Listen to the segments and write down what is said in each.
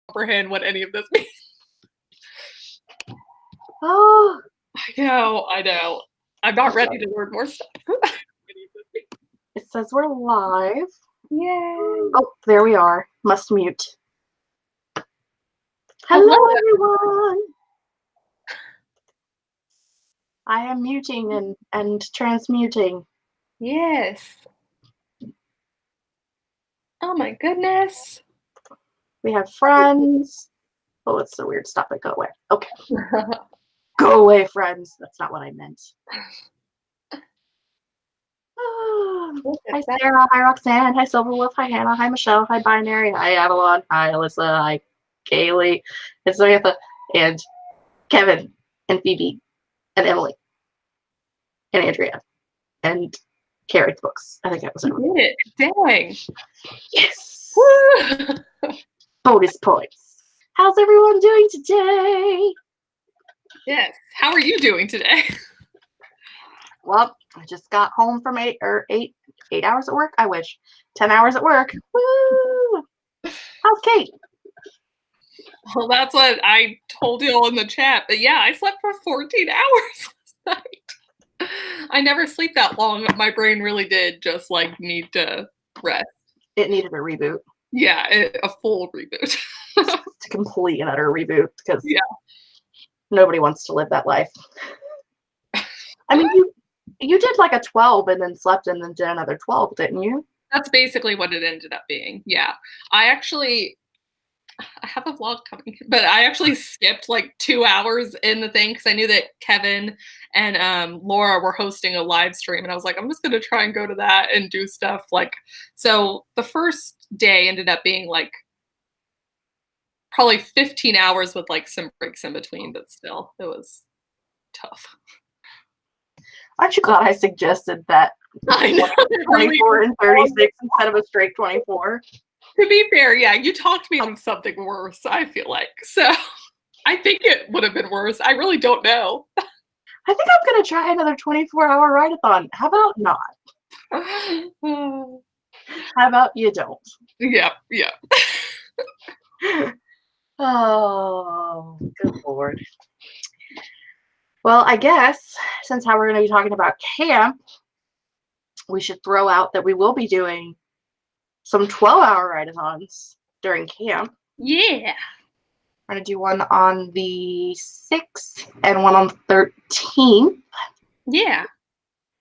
comprehend what any of this means. Oh, I know. I'm not ready to learn more stuff. it says we're live. Yay. Oh, there we are. Must mute. Hello, everyone. I am muting and transmuting. Yes. Oh my goodness. We have friends. Oh, it's so weird. Stop it. Go away. Okay. Go away, friends. That's not what I meant. Hi, Sarah. Hi, Roxanne. Hi, Silverwolf. Hi, Hannah. Hi, Michelle. Hi, Binary. Hi, Avalon. Hi, Alyssa. Hi, Kaylee. And Samantha. And Kevin. And Phoebe. And Emily. And Andrea. And Carrot's books. I think that was everyone. You did it. Dang. Yes. Woo. Bonus points. How's everyone doing today? Yes. How are you doing today? Well, I just got home from 8 hours at work. I wish 10 hours at work. Woo! How's Kate? Well, that's what I told you all in the chat. But yeah, I slept for 14 hours last night. I never sleep that long. My brain really did just like need to rest. It needed a reboot. Yeah, a full reboot. It's a complete and utter reboot because nobody wants to live that life. I mean, you did like a 12 and then slept and then did another 12, didn't you? That's basically what it ended up being. Yeah. I have a vlog coming, but I actually skipped like 2 hours in the thing because I knew that Kevin and Laura were hosting a live stream, and I was like, I'm just going to try and go to that and do stuff. Like, so the first day ended up being like probably 15 hours with like some breaks in between, but still, it was tough. Aren't you glad I suggested that? I know. 24 and 36 instead of a straight 24. To be fair, yeah, you talked me out of something worse, I feel like. So I think it would have been worse. I really don't know. I think I'm going to try another 24-hour write-a-thon. How about not? How about you don't? Yeah. Oh, good Lord. Well, I guess since how we're going to be talking about camp, we should throw out that we will be doing some 12-hour write-a-thons during camp. Yeah. We're going to do one on the 6th and one on the 13th. Yeah.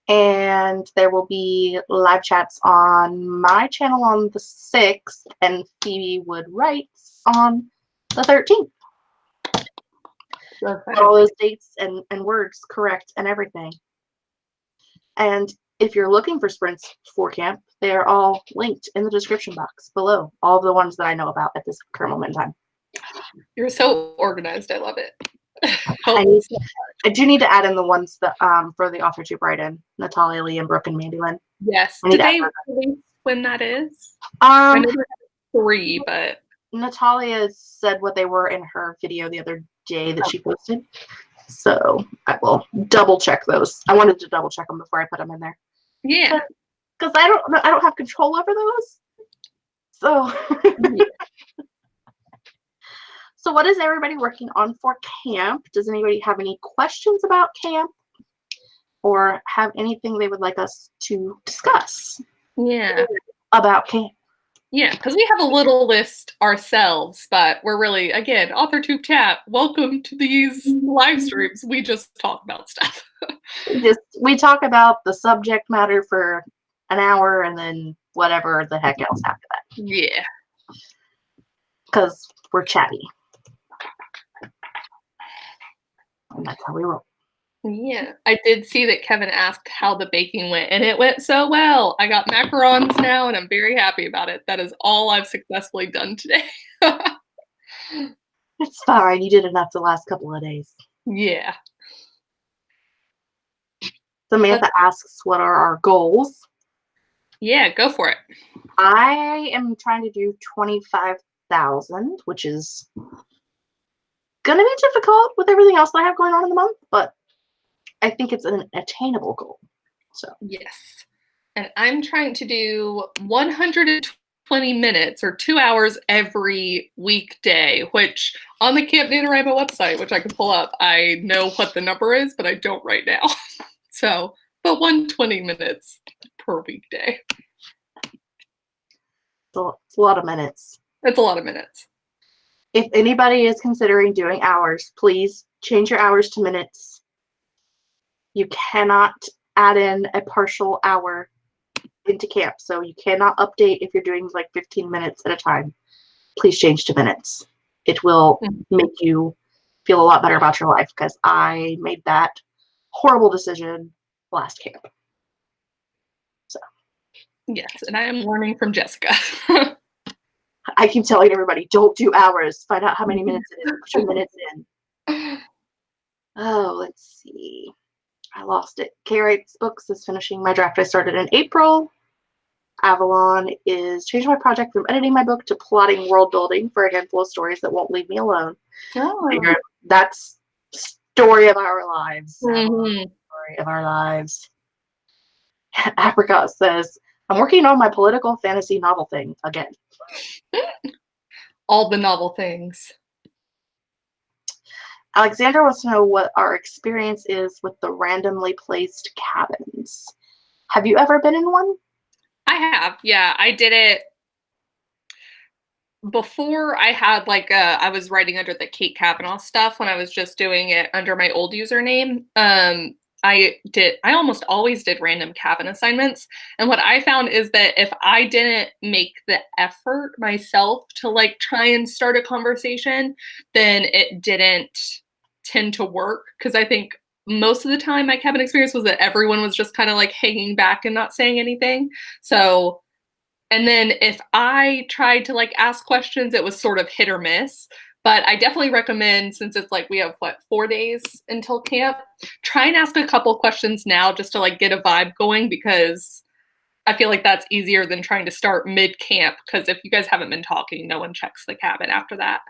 And there will be live chats on my channel on the 6th and PhoebeWoodWrites on the 13th. All those dates and words correct and everything. And if you're looking for sprints for camp, they are all linked in the description box below. All of the ones that I know about at this current moment in time. You're so organized. I love it. I do need to add in the ones that for the Authortube write-in, Natalia, Lee, and Brooke, and Mandy Lynn. Yes. Did they release when that is? I know there are 3, but Natalia said what they were in her video the other day that she posted. So I will double check those. I wanted to double check them before I put them in there. Yeah. Because I don't have control over those. So So what is everybody working on for camp? Does anybody have any questions about camp? Or have anything they would like us to discuss? Yeah. About camp? Yeah, because we have a little list ourselves, but we're really, again, Authortube chat, welcome to these live streams. We just talk about stuff. we talk about the subject matter for an hour and then whatever the heck else after that. Yeah. Because we're chatty. And that's how we roll. Yeah, I did see that Kevin asked how the baking went, and it went so well. I got macarons now, and I'm very happy about it. That is all I've successfully done today. It's fine. You did enough the last couple of days. Yeah. Samantha asks, what are our goals? Yeah, go for it. I am trying to do 25,000, which is going to be difficult with everything else that I have going on in the month, but I think it's an attainable goal. So yes. And I'm trying to do 120 20 minutes or 2 hours every weekday, which on the Camp NaNoWriMo website, which I can pull up, I know what the number is, but I don't right now. So, but 120 minutes per weekday. It's a lot of minutes. It's a lot of minutes. If anybody is considering doing hours, please change your hours to minutes. You cannot add in a partial hour into camp, so you cannot update if you're doing like 15 minutes at a time. Please change to minutes. It will make you feel a lot better about your life, because I made that horrible decision last camp. So yes, and I am learning from Jessica. I keep telling everybody, don't do hours. Find out how many minutes it is. Put your minutes in. Oh, let's see. I lost it. K-Writes Books is finishing my draft I started in April. Avalon is changing my project from editing my book to plotting world building for a handful of stories that won't leave me alone. Oh. That's story of our lives. Mm-hmm. Story of our lives. Apricot says, I'm working on my political fantasy novel thing again. All the novel things. Alexandra wants to know what our experience is with the randomly placed cabins. Have you ever been in one? I have, yeah. I did it before I had I was writing under the Kate Kavanaugh stuff when I was just doing it under my old username. I almost always did random cabin assignments. And what I found is that if I didn't make the effort myself to try and start a conversation, then it didn't tend to work. Because I think most of the time my cabin experience was that everyone was just kind of hanging back and not saying anything. So, and then if I tried to ask questions, it was sort of hit or miss. But I definitely recommend, since it's we have 4 days until camp, try and ask a couple questions now just to get a vibe going, because I feel like that's easier than trying to start mid camp, because if you guys haven't been talking, no one checks the cabin after that.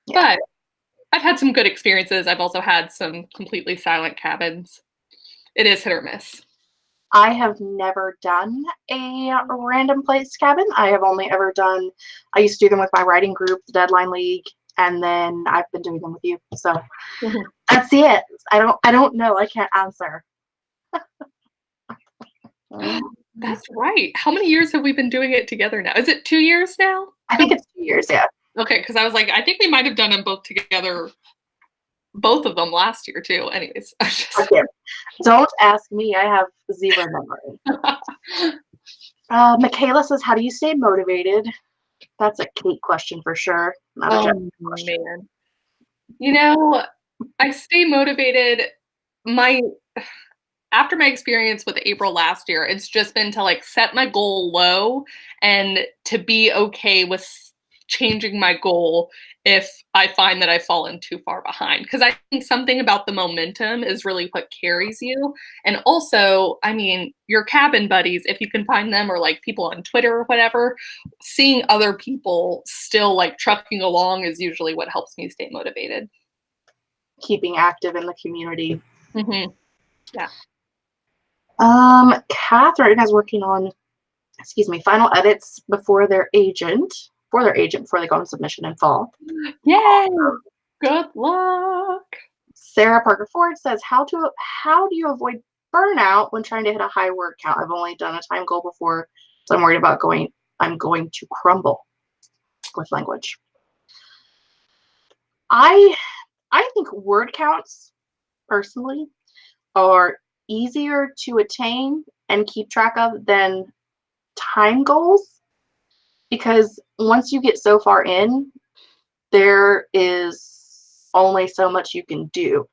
Yeah. But I've had some good experiences. I've also had some completely silent cabins. It is hit or miss. I have never done a random place cabin. I have only ever done, I used to do them with my writing group, the Deadline League, and then I've been doing them with you. So that's it. I don't know. I can't answer. That's right. How many years have we been doing it together now? Is it 2 years now? I think it's 2 years, yeah. Okay, because I was I think we might have done them both together, both of them last year too. Anyways. Okay. Don't ask me. I have zero memory. Michaela says, how do you stay motivated? That's a Kate question for sure. Not a Jeff question. Man. You know, I stay motivated. After my experience with April last year, it's just been to set my goal low and to be okay with changing my goal if I find that I've fallen too far behind. Because I think something about the momentum is really what carries you. And also, I mean, your cabin buddies, if you can find them, or people on Twitter or whatever, seeing other people still trucking along is usually what helps me stay motivated. Keeping active in the community. Mm-hmm. Yeah. Catherine is working on, final edits before their agent, before they go on submission in fall. Yay! Good luck. Sarah Parker Ford says, how do you avoid burnout when trying to hit a high word count? I've only done a time goal before, so I'm worried about I'm going to crumble with language. I think word counts, personally, are easier to attain and keep track of than time goals, because once you get so far in, there is only so much you can do.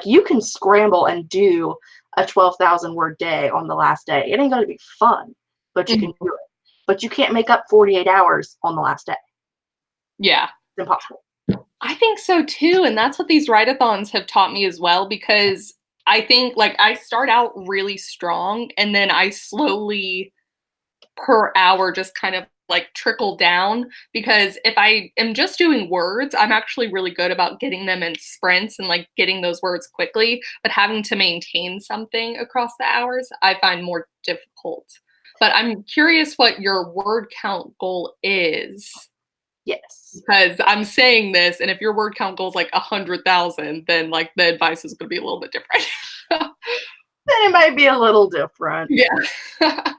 You can scramble and do a 12,000 word day on the last day. It ain't going to be fun, but you can do it. But you can't make up 48 hours on the last day. Yeah. It's impossible. I think so too. And that's what these write-a-thons have taught me as well, because I think I start out really strong and then I slowly per hour just kind of trickle down, because if I am just doing words, I'm actually really good about getting them in sprints and getting those words quickly, but having to maintain something across the hours, I find more difficult. But I'm curious what your word count goal is. Yes. Because I'm saying this, and if your word count goal is like 100,000, then like the advice is going to be a little bit different. Then it might be a little different. Yeah.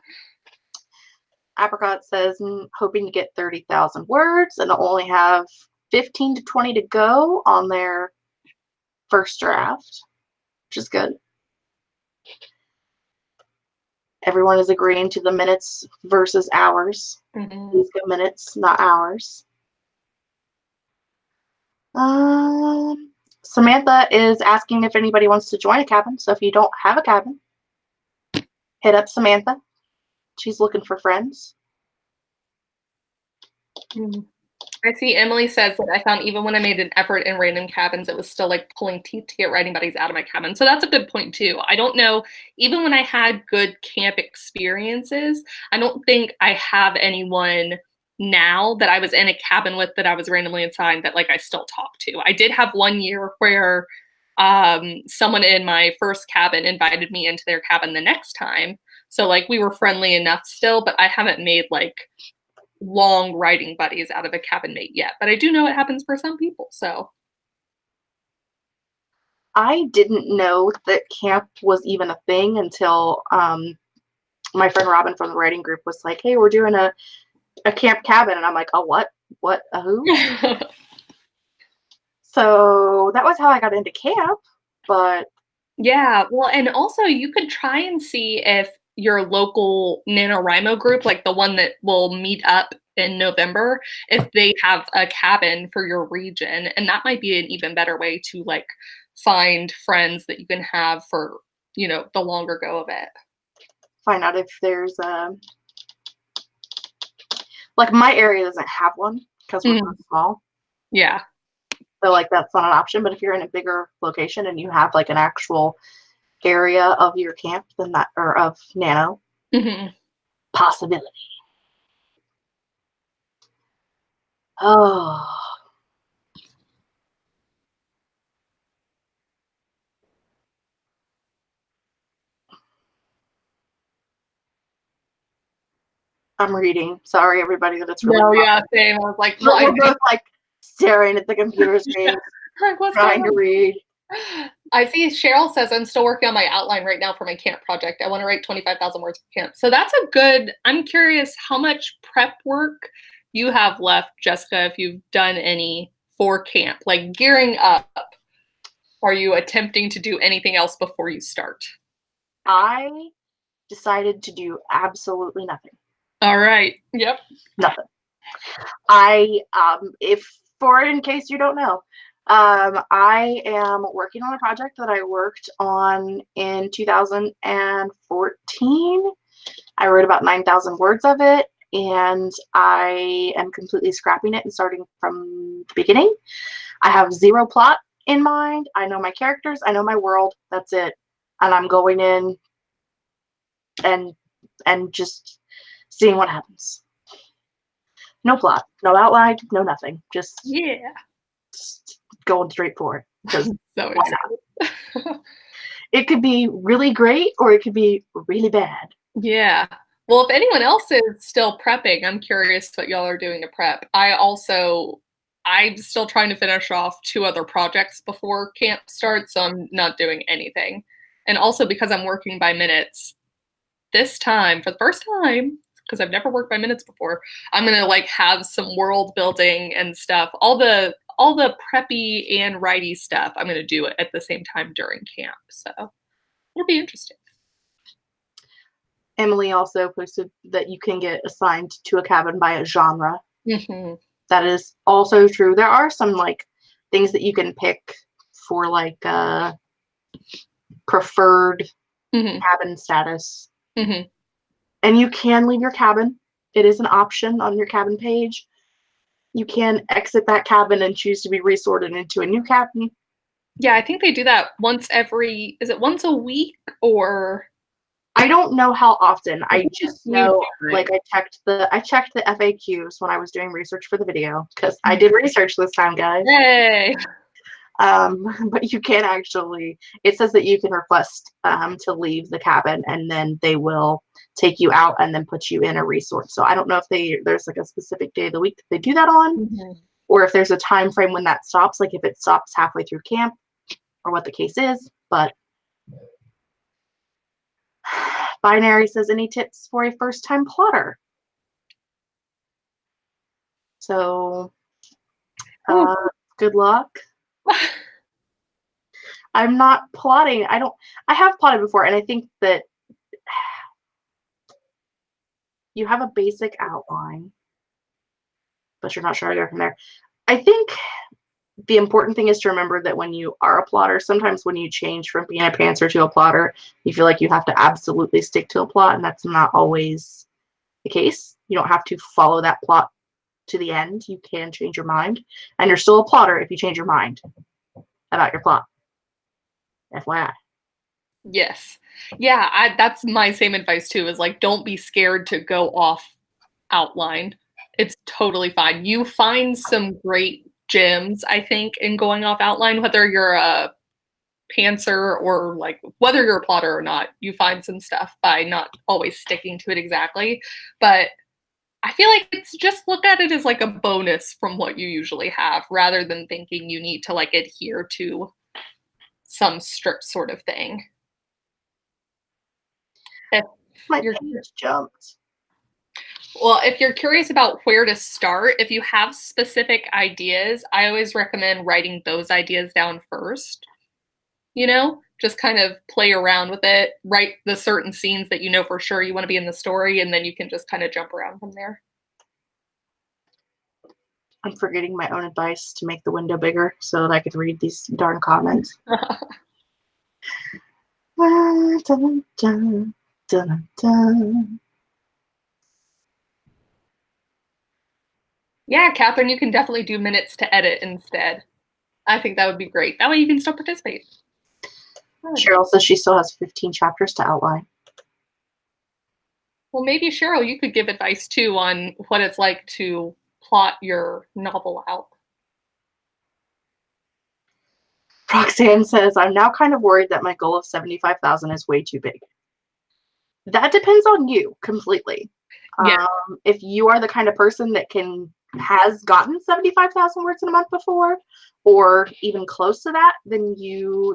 Apricot says, hoping to get 30,000 words and only have 15 to 20 to go on their first draft, which is good. Everyone is agreeing to the minutes versus hours. These go minutes, not hours. Samantha is asking if anybody wants to join a cabin. So if you don't have a cabin, hit up Samantha. She's looking for friends. I see Emily says that I found even when I made an effort in random cabins, it was still like pulling teeth to get writing buddies out of my cabin. So that's a good point too. I don't know, even when I had good camp experiences, I don't think I have anyone now that I was in a cabin with that I was randomly assigned that like I still talk to. I did have one year where someone in my first cabin invited me into their cabin the next time. So like we were friendly enough still, but I haven't made like long writing buddies out of a cabin mate yet. But I do know it happens for some people. So I didn't know that camp was even a thing until my friend Robin from the writing group was like, hey, we're doing a camp cabin. And I'm like, oh, what? What? A who? So that was how I got into camp. But yeah, well, and also you could try and see if your local NaNoWriMo group, like the one that will meet up in November, if they have a cabin for your region. And that might be an even better way to like find friends that you can have for, you know, the longer go of it. Find out if there's like my area doesn't have one because we're so small. Yeah. So like that's not an option. But if you're in a bigger location and you have like an actual area of your camp, then that, or of Nano, possibility. Oh. I'm reading. Sorry, everybody, that it's really. No, yeah, same. I was like, well, we're both like staring at the computer screen, trying to read. I see Cheryl says, I'm still working on my outline right now for my camp project. I want to write 25,000 words for camp. So that's a good, I'm curious how much prep work you have left, Jessica, if you've done any for camp, like gearing up. Are you attempting to do anything else before you start? I decided to do absolutely nothing. All right. Yep. Nothing. I, in case you don't know, I am working on a project that I worked on in 2014. I wrote about 9,000 words of it, and I am completely scrapping it and starting from the beginning. I have zero plot in mind. I know my characters. I know my world. That's it. And I'm going in and just seeing what happens. No plot, no outline, no nothing. Just going straight for it. Because so why not? It could be really great or it could be really bad. Yeah. Well, if anyone else is still prepping, I'm curious what y'all are doing to prep. I'm still trying to finish off 2 other projects before camp starts, so I'm not doing anything. And also because I'm working by minutes, this time, for the first time, because I've never worked by minutes before, I'm gonna like have some world building and stuff. All the preppy and writey stuff, I'm gonna do it at the same time during camp. So it'll be interesting. Emily also posted that you can get assigned to a cabin by a genre. That is also true. There are some like things that you can pick for like preferred cabin status. And you can leave your cabin. It is an option on your cabin page. You can exit that cabin and choose to be resorted into a new cabin. Yeah, I think they do that once is it once a week or? I don't know how often. I just know, like, I checked the FAQs when I was doing research for the video, because I did research this time, guys. Yay! But you can actually, it says that you can request to leave the cabin, and then they will take you out and then put you in a resource. So I don't know if there's like a specific day of the week that they do that on, or if there's a time frame when that stops, like if it stops halfway through camp or what the case is. But Binary says, any tips for a first-time plotter? So good luck. I'm not plotting. I have plotted before, and I think that you have a basic outline, but you're not sure how to go from there. I think the important thing is to remember that when you are a plotter, sometimes when you change from being a pantser to a plotter, you feel like you have to absolutely stick to a plot, and that's not always the case. You don't have to follow that plot to the end. You can change your mind, and you're still a plotter if you change your mind about your plot. FYI. Yes. Yeah, that's my same advice too, is like, don't be scared to go off outline. It's totally fine. You find some great gems, I think, in going off outline, whether you're a pantser or like whether you're a plotter or not, you find some stuff by not always sticking to it exactly. But I feel like it's just look at it as like a bonus from what you usually have, rather than thinking you need to like adhere to some strict sort of thing. My page jumped. Well, if you're curious about where to start, if you have specific ideas, I always recommend writing those ideas down first. You know, just kind of play around with it, write the certain scenes that you know for sure you want to be in the story, and then you can just kind of jump around from there. I'm forgetting my own advice to make the window bigger so that I could read these darn comments. Dun, dun, dun, dun, dun. Yeah, Catherine, you can definitely do minutes to edit instead. I think that would be great. That way you can still participate. Cheryl says she still has 15 chapters to outline. Well, maybe, Cheryl, you could give advice too on what it's like to plot your novel out. Roxanne says, I'm now kind of worried that my goal of 75,000 is way too big. That depends on you completely. Yeah. If you are the kind of person that has gotten 75,000 words in a month before, or even close to that, then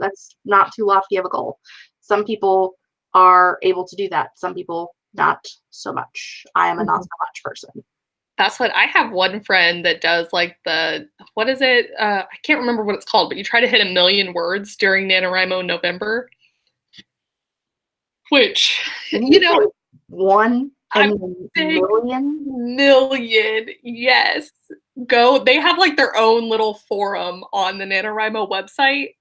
that's not too lofty of a goal. Some people are able to do that. Some people not so much. I am a not so much person. That's what I have one friend that does like what is it? I can't remember what it's called, but you try to hit 1 million words during NaNoWriMo November. Which, you know, 1 million? Yes. They have like their own little forum on the NaNoWriMo website.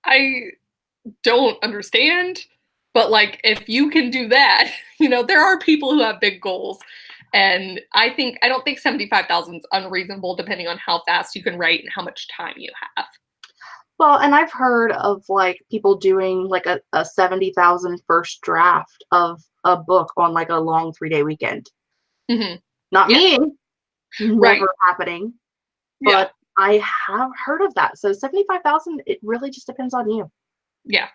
I don't understand, but like if you can do that, there are people who have big goals. And I don't think 75,000 is unreasonable depending on how fast you can write and how much time you have. Well, and I've heard of like people doing like a 70,000 first draft of a book on like a long 3-day weekend. Not me, never happening, but I have heard of that. So 75,000, it really just depends on you. Yeah.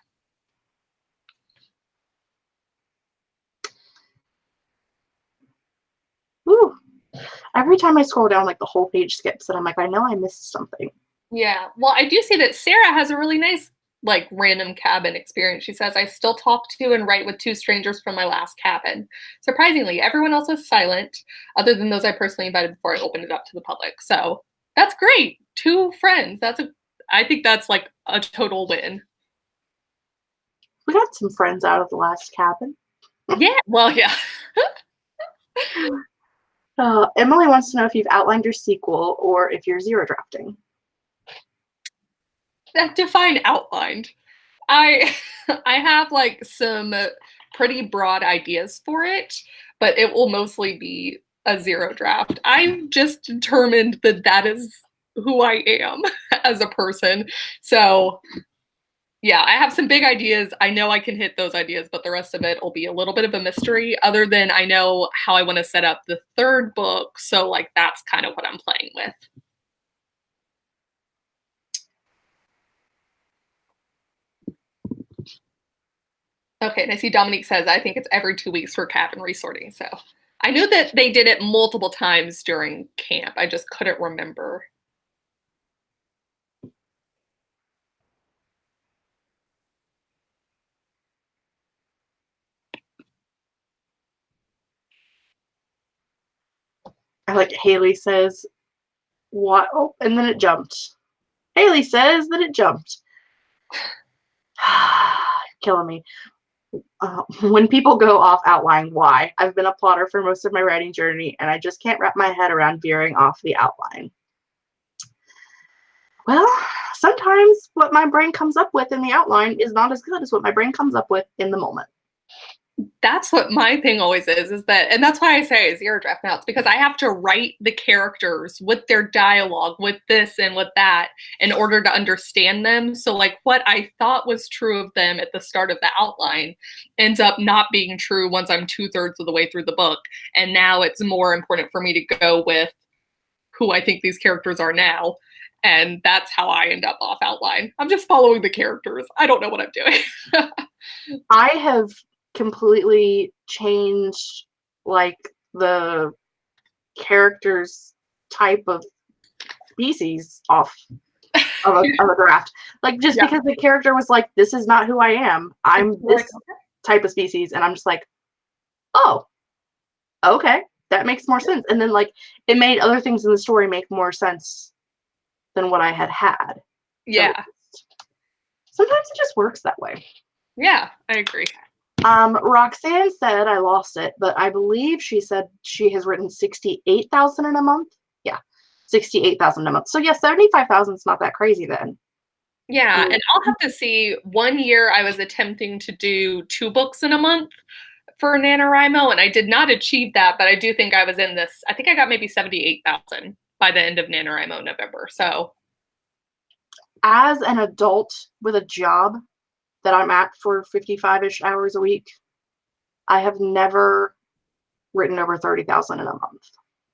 Ooh. Every time I scroll down, like the whole page skips, and I'm like, I know I missed something. Yeah. Well, I do see that Sarah has a really nice, like, random cabin experience. She says, I still talk to and write with 2 strangers from my last cabin. Surprisingly, everyone else was silent, other than those I personally invited before I opened it up to the public. So that's great. 2 friends. I think that's like a total win. We got some friends out of the last cabin. Yeah. Well, yeah. Emily wants to know if you've outlined your sequel or if you're zero drafting. Define outlined. I have like some pretty broad ideas for it, but it will mostly be a zero draft. I've just determined that is who I am as a person. So yeah, I have some big ideas. I know I can hit those ideas, but the rest of it will be a little bit of a mystery, other than I know how I want to set up the 3rd book. So like that's kind of what I'm playing with. Okay, and I see Dominique says, I think it's every 2 weeks for cabin resorting. So I knew that they did it multiple times during camp. I just couldn't remember. I like Haley says, what? Oh, and then it jumped. Haley says that it jumped. Killing me. When people go off outline, why? I've been a plotter for most of my writing journey, and I just can't wrap my head around veering off the outline. Well, sometimes what my brain comes up with in the outline is not as good as what my brain comes up with in the moment. That's what my thing always is that, and that's why I say zero draft notes, because I have to write the characters with their dialogue, with this and with that, in order to understand them. So like what I thought was true of them at the start of the outline ends up not being true once I'm 2/3 of the way through the book. And now it's more important for me to go with who I think these characters are now. And that's how I end up off outline. I'm just following the characters. I don't know what I'm doing. I have completely changed like the character's type of species off of a draft. Like just because the character was like, this is not who I am. I'm this type of species. And I'm just like, oh, okay. That makes more sense. And then like it made other things in the story make more sense than what I had had. Yeah. So sometimes it just works that way. Yeah, I agree. Roxanne said I lost it, but I believe she said she has written 68,000 in a month. Yeah, 68,000 a month. So yeah, 75,000 is not that crazy then. Yeah, and I'll have to see. One year I was attempting to do 2 books in a month for NaNoWriMo, and I did not achieve that, but I do think I was in this. I think I got maybe 78,000 by the end of NaNoWriMo November. So as an adult with a job that I'm at for 55-ish hours a week, I have never written over 30,000 in a month.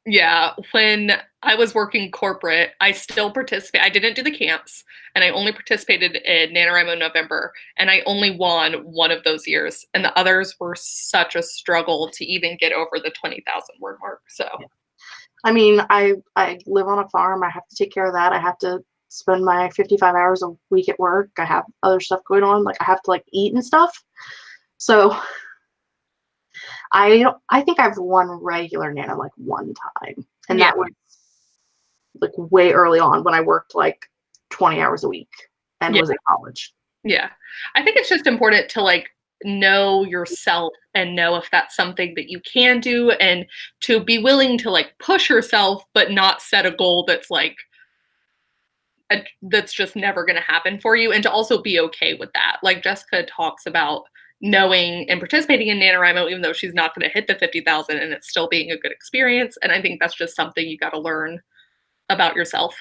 Yeah, when I was working corporate, I still participate. I didn't do the camps, and I only participated in NaNoWriMo November, and I only won one of those years, and the others were such a struggle to even get over the 20,000 word mark. So, I mean, I live on a farm. I have to take care of that. I have to spend my 55 hours a week at work. I have other stuff going on. Like I have to like eat and stuff. So I think I've won regular Nano like one time. And that was like way early on when I worked like 20 hours a week and was in college. Yeah. I think it's just important to like know yourself and know if that's something that you can do, and to be willing to like push yourself, but not set a goal that's like that's just never going to happen for you, and to also be okay with that. Like Jessica talks about knowing and participating in NaNoWriMo, even though she's not going to hit the 50,000, and it's still being a good experience. And I think that's just something you got to learn about yourself.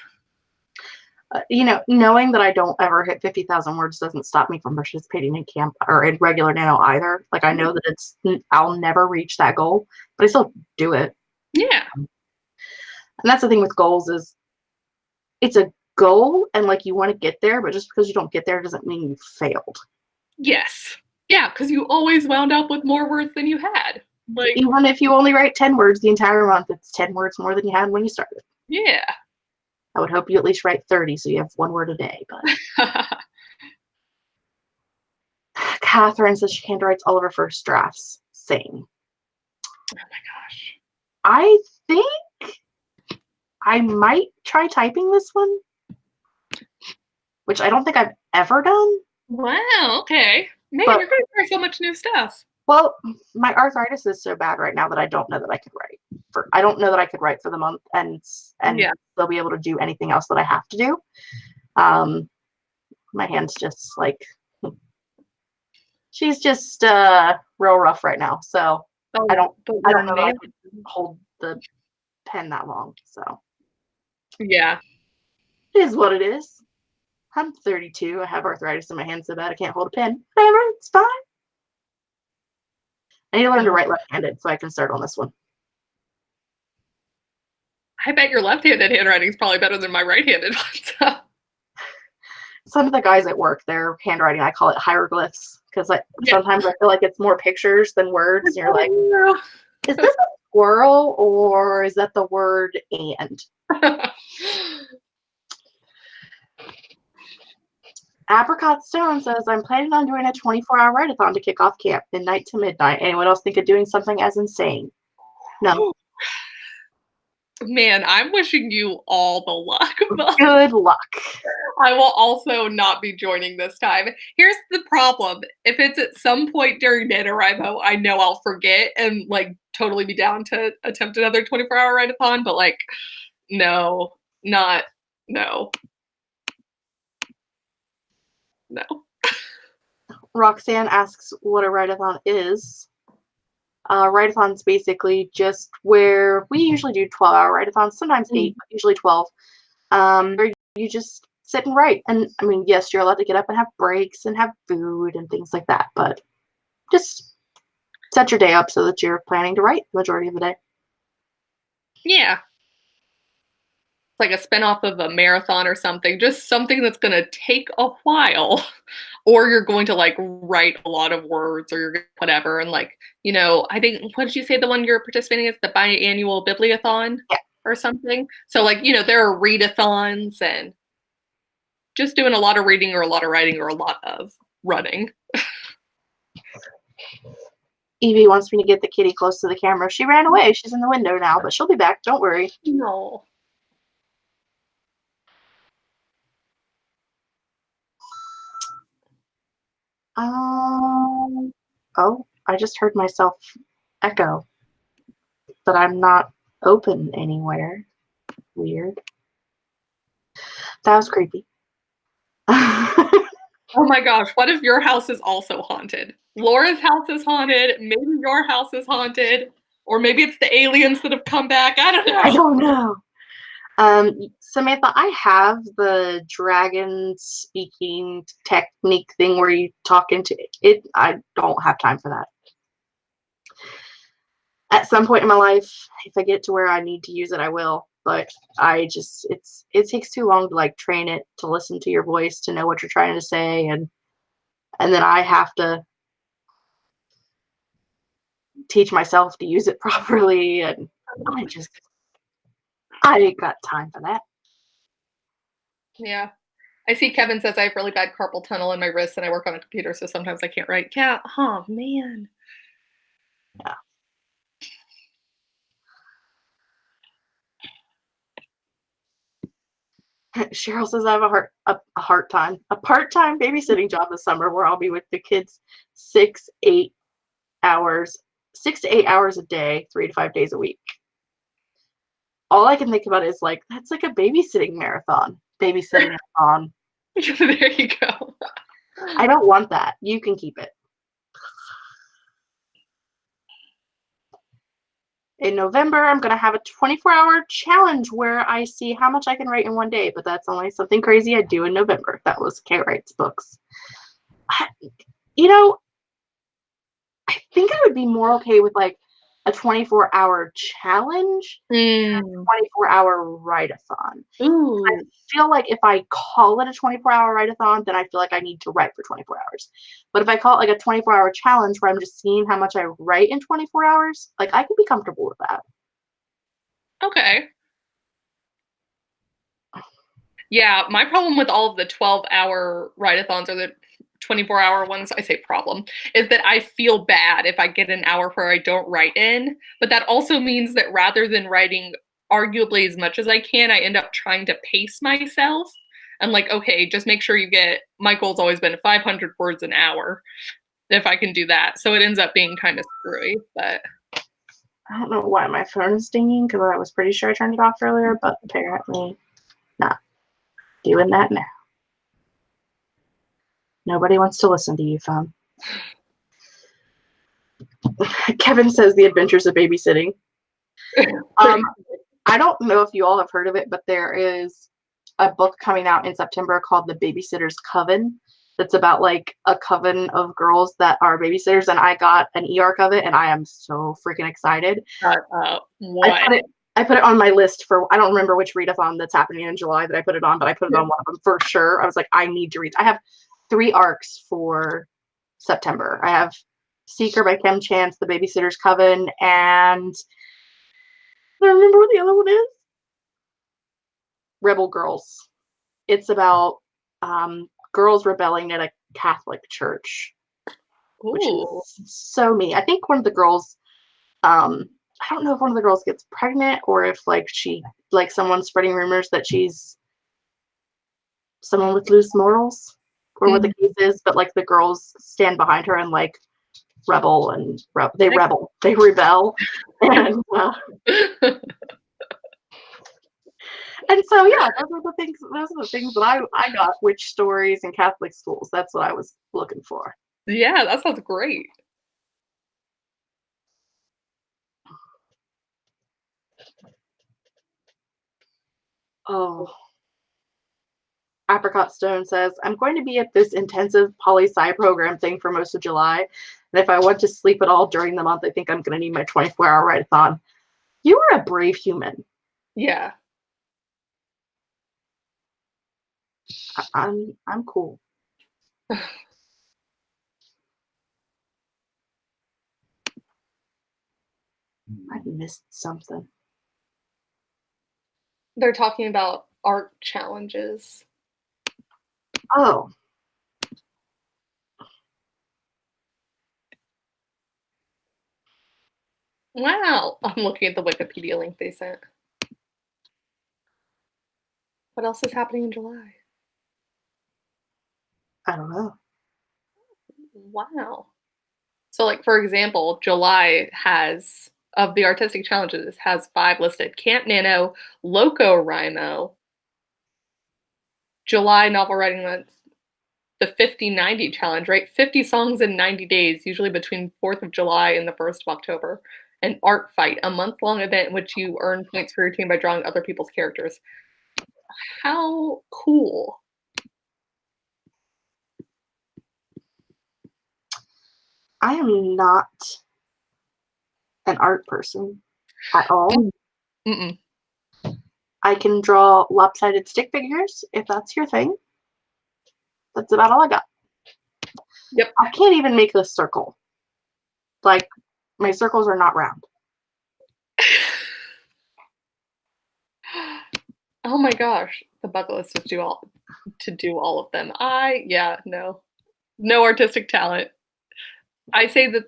You know, knowing that I don't ever hit 50,000 words doesn't stop me from participating in camp or in regular Nano either. Like I know that I'll never reach that goal, but I still do it. Yeah. And that's the thing with goals is it's a goal and like you want to get there, but just because you don't get there doesn't mean you failed. Yes. Yeah, because you always wound up with more words than you had. Like even if you only write 10 words the entire month, it's 10 words more than you had when you started. Yeah. I would hope you at least write 30 so you have 1 word a day. But Catherine says she handwrites all of her first drafts. Same. Oh my gosh. I think I might try typing this one, which I don't think I've ever done. Wow, okay. Man, you're going to try so much new stuff. Well, my arthritis is so bad right now that I don't know that I could write. I don't know that I could write for the month and they'll be able to do anything else that I have to do. My hand's just like, she's just real rough right now. So I don't know that I could hold the pen that long. So yeah, it is what it is. I'm 32. I have arthritis in my hand so bad I can't hold a pen. Whatever, it's fine. I need to learn to write left-handed so I can start on this one. I bet your left-handed handwriting is probably better than my right-handed one. So. Some of the guys at work, their handwriting, I call it hieroglyphs because like sometimes I feel like it's more pictures than words. And you're like, is this a squirrel or is that the word and? Apricot Stone says, I'm planning on doing a 24-hour write-a-thon to kick off camp, midnight to midnight. Anyone else think of doing something as insane? No. Man, I'm wishing you all the luck. Good luck. I will also not be joining this time. Here's the problem. If it's at some point during NaNoWriMo, I know I'll forget and like totally be down to attempt another 24-hour write-a-thon, but like, no. Roxanne asks what a write-a-thon is. Write-a-thon's basically just where we usually do 12-hour write-a-thons, sometimes 8, but usually 12. Where you just sit and write. And I mean, yes, you're allowed to get up and have breaks and have food and things like that, but just set your day up so that you're planning to write the majority of the day. Yeah. Like a spinoff of a marathon or something, just something that's going to take a while, or you're going to like write a lot of words or you're whatever. And like, you know, I think, what did you say the one you're participating in is the biannual bibliothon or something? So like, you know, there are readathons and just doing a lot of reading or a lot of writing or a lot of running. Evie wants me to get the kitty close to the camera. She ran away. She's in the window now, but she'll be back. Don't worry. No. Oh, I just heard myself echo, but I'm not open anywhere. Weird. That was creepy. Oh my gosh, what if your house is also haunted? Laura's house is haunted, maybe your house is haunted, or maybe it's the aliens that have come back. I don't know. I don't know. Samantha, I have the dragon speaking technique thing where you talk into it. I don't have time for that. At some point in my life, if I get to where I need to use it, I will. But it takes too long to like train it to listen to your voice, to know what you're trying to say, and then I have to teach myself to use it properly, and I ain't got time for that. Yeah. I see Kevin says I have really bad carpal tunnel in my wrists and I work on a computer, so sometimes I can't write. Yeah. Oh, man. Yeah. Cheryl says I have a part-time babysitting job this summer where I'll be with the kids 6 to 8 hours a day, 3 to 5 days a week. All I can think about is like, that's like a babysitting marathon. Babysitting marathon. There you go. I don't want that. You can keep it. In November, I'm going to have a 24-hour challenge where I see how much I can write in one day, but that's only something crazy I do in November. That was Kay Wright's books. You know, I think I would be more okay with like a 24-hour challenge than a 24-hour write-a-thon. I feel like if I call it a 24-hour write-a-thon, then I feel like I need to write for 24 hours. But if I call it like a 24-hour challenge where I'm just seeing how much I write in 24 hours, like I could be comfortable with that. Okay. Yeah, my problem with all of the 12-hour write-a-thons or the 24-hour ones, I say problem, is that I feel bad if I get an hour where I don't write in. But that also means that rather than writing arguably as much as I can, I end up trying to pace myself. I'm like, okay, just make sure you get, my goal's always been 500 words an hour, if I can do that. So it ends up being kind of screwy, but. I don't know why my phone is dinging, because I was pretty sure I turned it off earlier, but apparently not. Doing that now. Nobody wants to listen to you, phone. Kevin says The Adventures of Babysitting. I don't know if you all have heard of it, but there is a book coming out in September called The Babysitter's Coven. That's about like a coven of girls that are babysitters, and I got an e-arc of it, and I am so freaking excited. What? I put it on my list for, I don't remember which readathon that's happening in July that I put it on, but I put it on one of them for sure. I was like, I need to read. I have 3 arcs for September. I have Seeker by Kem Chance, The Babysitter's Coven, and I don't remember what the other one is. Rebel Girls. It's about girls rebelling at a Catholic church, which Ooh. is so me. I think one of the girls, I don't know if one of the girls gets pregnant or if someone's spreading rumors that she's someone with loose morals or what the case is, but like the girls stand behind her and like rebel and they rebel and and so yeah, those are the things that I got, witch stories in Catholic schools. That's what I was looking for. Yeah, that sounds great. Oh, Apricot Stone says, I'm going to be at this intensive poli-sci program thing for most of July. And if I want to sleep at all during the month, I think I'm going to need my 24-hour write-a-thon. You are a brave human. Yeah. I'm cool. I missed something. They're talking about art challenges. Oh. Wow. I'm looking at the Wikipedia link they sent. What else is happening in July? I don't know. Wow. So, like, for example, July has, of the artistic challenges, has 5 listed. Camp Nano, NaNoWriMo, July novel writing month, the 50-90 challenge, right? 50 songs in 90 days, usually between 4th of July and the 1st of October. An art fight, a month-long event in which you earn points for your team by drawing other people's characters. How cool. I am not an art person at all. Mm-mm. I can draw lopsided stick figures if that's your thing. That's about all I got. Yep. I can't even make a circle. Like, my circles are not round. Oh my gosh, the bucket list to do all of them. No artistic talent. I say that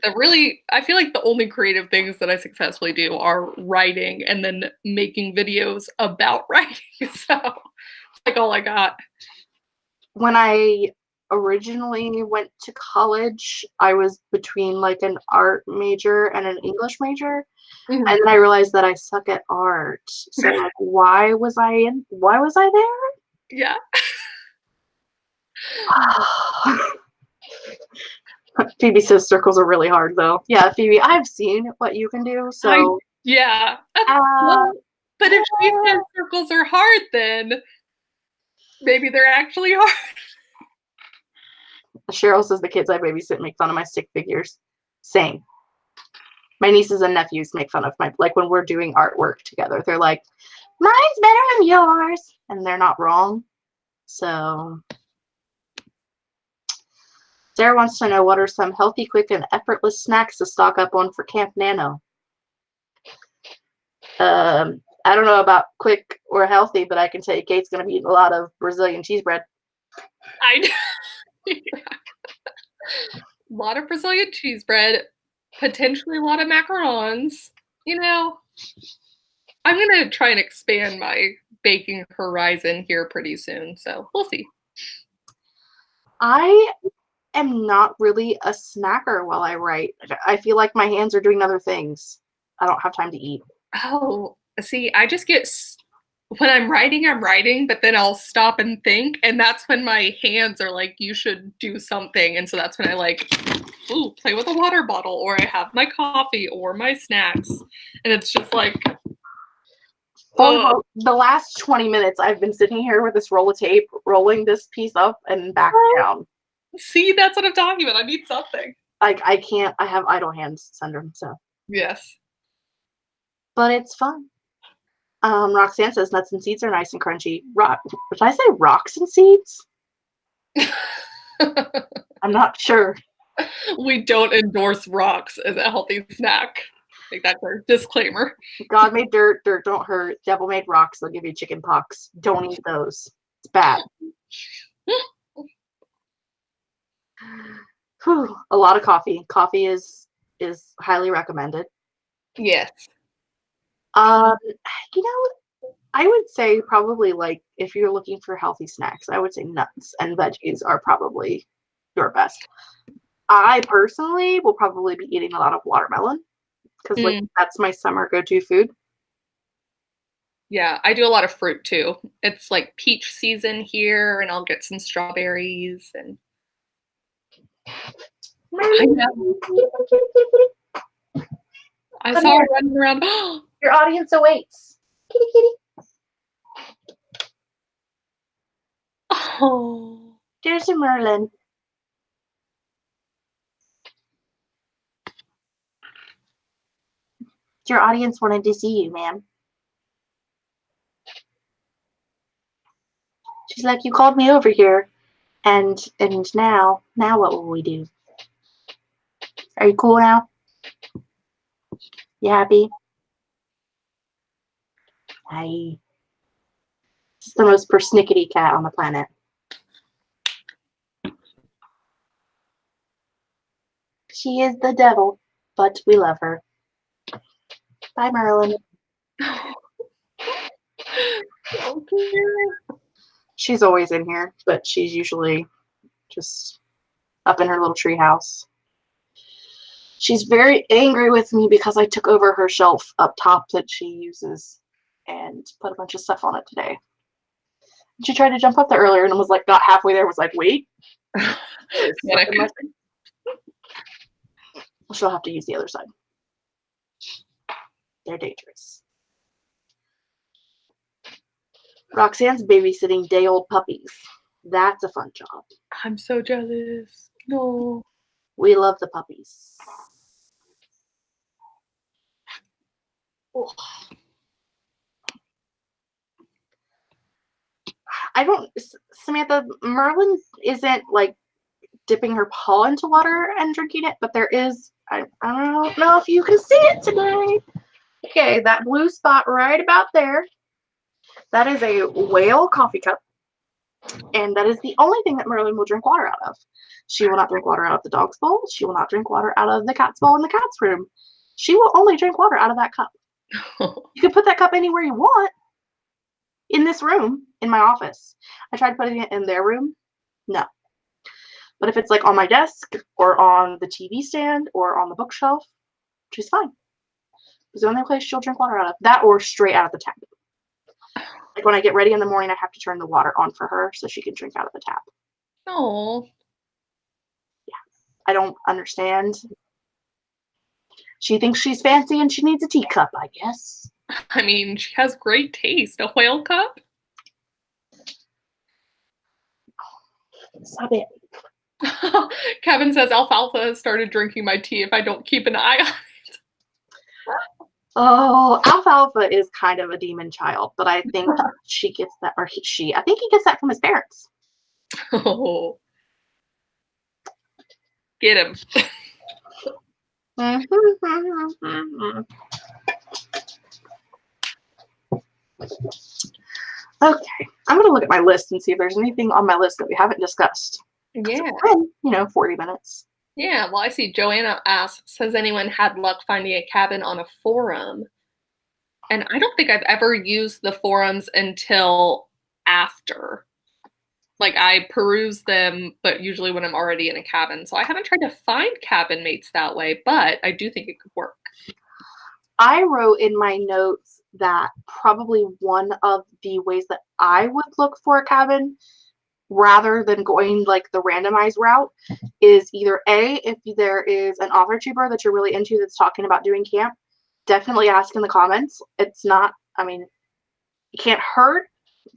I feel like the only creative things that I successfully do are writing and then making videos about writing. So it's like all I got. When I originally went to college, I was between like an art major and an English major. Mm-hmm. And then I realized that I suck at art. So like, why was I there? Yeah. Phoebe says circles are really hard though. Yeah, Phoebe, I've seen what you can do. So yeah. But if she says circles are hard, then maybe they're actually hard. Cheryl says the kids I babysit make fun of my stick figures. Same. My nieces and nephews make fun of like when we're doing artwork together. They're like, mine's better than yours. And they're not wrong. So Sarah wants to know what are some healthy, quick, and effortless snacks to stock up on for Camp Nano. I don't know about quick or healthy, but I can tell you Kate's going to be eating a lot of Brazilian cheese bread. I know. A lot of Brazilian cheese bread, potentially a lot of macarons. You know, I'm going to try and expand my baking horizon here pretty soon, so we'll see. I am not really a snacker while I write. I feel like my hands are doing other things. I don't have time to eat. Oh, see, I just get, when I'm writing, but then I'll stop and think, and that's when my hands are like, you should do something, and so that's when I like, play with a water bottle, or I have my coffee or my snacks, and it's just like, the last 20 minutes I've been sitting here with this roll of tape, rolling this piece up and back down. See, that's what I'm talking about. I need something. Like, I can't, I have idle hands syndrome, so. Yes. But it's fun. Roxanne says nuts and seeds are nice and crunchy. Did I say rocks and seeds? I'm not sure. We don't endorse rocks as a healthy snack. I think that's our disclaimer. God made dirt, dirt don't hurt. Devil made rocks, they'll give you chicken pox. Don't eat those. It's bad. Whew, a lot of coffee. Coffee is highly recommended. Yes. You know, I would say probably like if you're looking for healthy snacks, I would say nuts and veggies are probably your best. I personally will probably be eating a lot of watermelon because like that's my summer go-to food. Yeah, I do a lot of fruit too. It's like peach season here, and I'll get some strawberries and. I know. I saw her running around. Your audience awaits. Kitty, kitty. Oh. There's a Merlin. Your audience wanted to see you, ma'am. She's like, you called me over here, and now what will we do? Are you cool now? You happy? Hi. She's the most persnickety cat on the planet. She is the devil, but we love her. Bye, Merlin. She's always in here, but she's usually just up in her little tree house. She's very angry with me because I took over her shelf up top that she uses and put a bunch of stuff on it today. She tried to jump up there earlier and was like, got halfway there, was like, wait. She'll have to use the other side. They're dangerous. Roxanne's babysitting day-old puppies. That's a fun job. I'm so jealous. No. We love the puppies. Oh. Samantha, Merlin isn't like dipping her paw into water and drinking it, but there is, I don't know if you can see it today. Okay, that blue spot right about there, that is a whale coffee cup. And that is the only thing that Merlin will drink water out of. She will not drink water out of the dog's bowl. She will not drink water out of the cat's bowl in the cat's room. She will only drink water out of that cup. You can put that cup anywhere you want. In this room, in my office. I tried putting it in their room. No. But if it's like on my desk or on the TV stand or on the bookshelf, she's fine. It's the only place she'll drink water out of. That or straight out of the tap. Like when I get ready in the morning, I have to turn the water on for her so she can drink out of the tap. Oh. Yeah. I don't understand. She thinks she's fancy and she needs a teacup, I guess. I mean, she has great taste. A whale cup? Stop it. Kevin says Alfalfa has started drinking my tea if I don't keep an eye on it. Oh, Alfalfa is kind of a demon child, but I think she gets that, or I think he gets that from his parents. Oh. Get him. Okay, I'm going to look at my list and see if there's anything on my list that we haven't discussed. Yeah. It's been, 40 minutes. Yeah, well, I see Joanna asks, has anyone had luck finding a cabin on a forum? And I don't think I've ever used the forums until after. Like, I peruse them, but usually when I'm already in a cabin. So I haven't tried to find cabin mates that way, but I do think it could work. I wrote in my notes that probably one of the ways that I would look for a cabin rather than going like the randomized route is either A, if there is an Authortuber that you're really into that's talking about doing camp, definitely ask in the comments. It's not, it can't hurt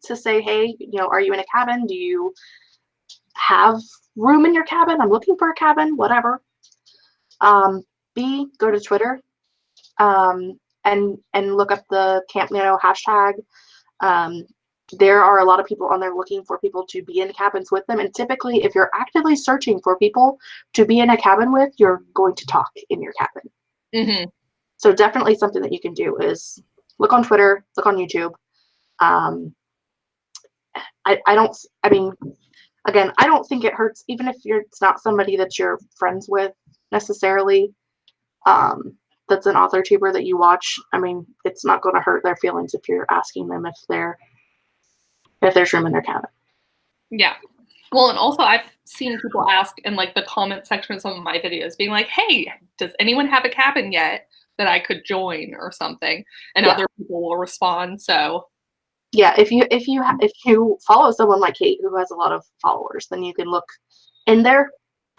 to say, hey, are you in a cabin? Do you have room in your cabin? I'm looking for a cabin, whatever. B, go to Twitter and look up the Camp Nano hashtag. there are a lot of people on there looking for people to be in cabins with them. And typically, if you're actively searching for people to be in a cabin with, you're going to talk in your cabin. Mm-hmm. So definitely something that you can do is look on Twitter, look on YouTube. I don't think it hurts, even if it's not somebody that you're friends with necessarily, that's an author tuber that you watch. I mean, it's not going to hurt their feelings if you're asking them if there's room in their cabin. Yeah. Well, and also I've seen people ask in like the comment section of some of my videos being like, hey, does anyone have a cabin yet that I could join or something? And other people will respond. So yeah, if you follow someone like Kate who has a lot of followers, then you can look in their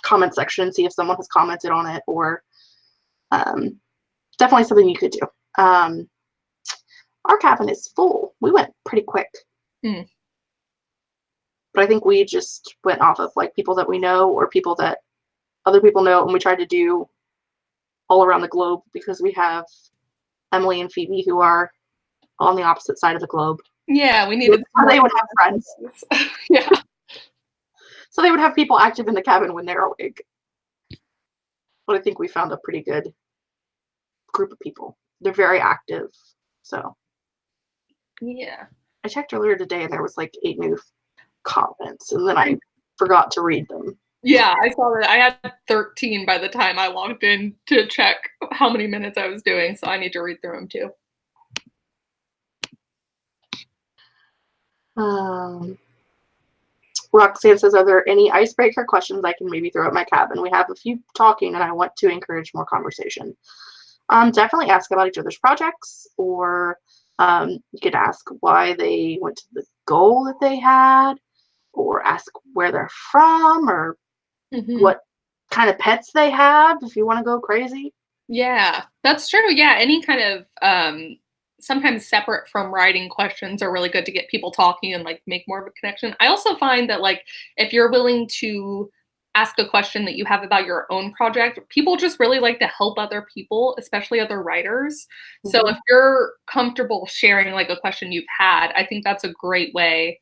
comment section and see if someone has commented on it, or definitely something you could do. Our cabin is full. We went pretty quick. But I think we just went off of like people that we know or people that other people know, and we tried to do all around the globe because we have Emily and Phoebe who are on the opposite side of the globe. Yeah, we needed. They would have friends. Yeah. So they would have people active in the cabin when they're awake. But I think we found a pretty good group of people. They're very active. So yeah. I checked earlier today and there was like 8 new comments, and then I forgot to read them. Yeah, I saw that. I had 13 by the time I logged in to check how many minutes I was doing, so I need to read through them too. Roxanne says, are there any icebreaker questions I can maybe throw at my cabin? We have a few talking and I want to encourage more conversation. Definitely ask about each other's projects, or you could ask why they went to the goal that they had, or ask where they're from, or what kind of pets they have if you want to go crazy. Yeah, that's true. Yeah, any kind of sometimes separate from writing questions are really good to get people talking and like make more of a connection. I also find that like if you're willing to ask a question that you have about your own project, people just really like to help other people, especially other writers. So if you're comfortable sharing like a question you've had, I think that's a great way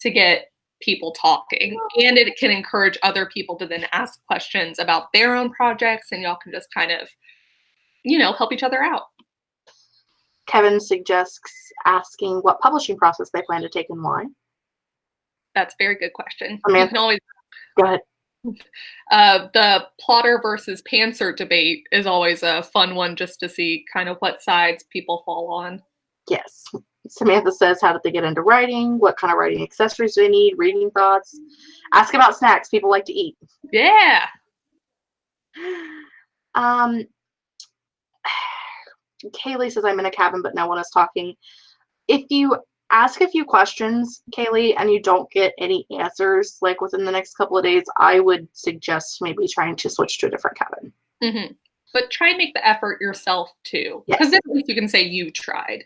to get people talking, and it can encourage other people to then ask questions about their own projects, and y'all can just kind of, help each other out. Kevin suggests asking what publishing process they plan to take and why. That's a very good question. I mean, you can always go ahead. The plotter versus pantser debate is always a fun one, just to see kind of what sides people fall on. Yes. Samantha says, how did they get into writing? What kind of writing accessories do they need? Reading thoughts. Ask about snacks people like to eat. Yeah. Kaylee says, I'm in a cabin, but no one is talking. If you ask a few questions, Kaylee, and you don't get any answers, like within the next couple of days, I would suggest maybe trying to switch to a different cabin. But try and make the effort yourself too, because then at least you can say you tried,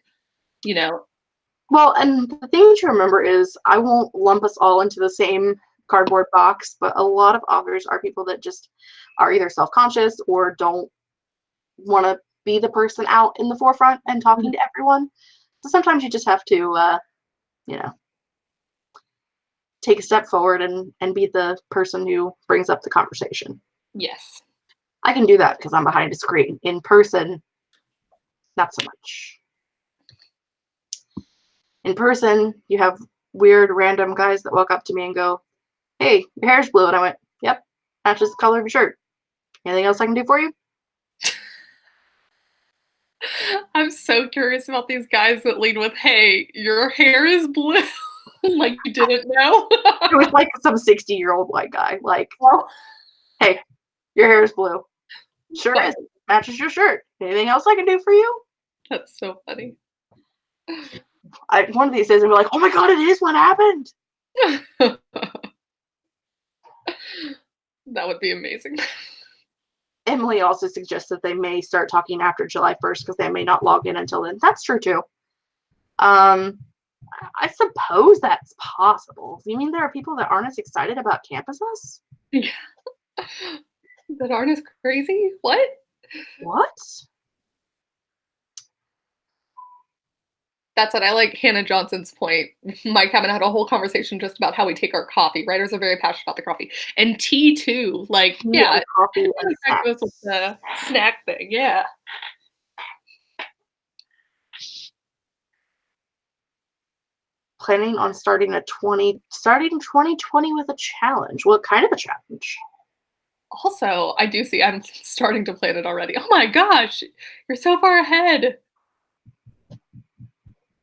Well, and the thing to remember is I won't lump us all into the same cardboard box, but a lot of authors are people that just are either self-conscious or don't want to be the person out in the forefront and talking to everyone. So sometimes you just have to, take a step forward and be the person who brings up the conversation. Yes. I can do that because I'm behind a screen. In person, not so much. In person, you have weird random guys that walk up to me and go, hey, your hair's blue. And I went, yep, matches the color of your shirt. Anything else I can do for you? I'm so curious about these guys that lead with, hey, your hair is blue. Like you didn't know. It was like some 60-year-old white guy. Like, hey, your hair is blue. Sure is. Matches your shirt. Anything else I can do for you? That's so funny. One of these days, I'll be like, oh my God, it is. What happened? That would be amazing. Emily also suggests that they may start talking after July 1st because they may not log in until then. That's true too. I suppose that's possible. You mean there are people that aren't as excited about camp as us? Yeah. That aren't as crazy? What? That's what I like Hannah Johnson's point. Mike Kevin had a whole conversation just about how we take our coffee. Writers are very passionate about the coffee. And tea too. Like, yeah, coffee I feel like that goes with the snack thing, yeah. Planning on starting 2020 with a challenge. What kind of a challenge? Also, I do see I'm starting to plan it already. Oh my gosh, you're so far ahead.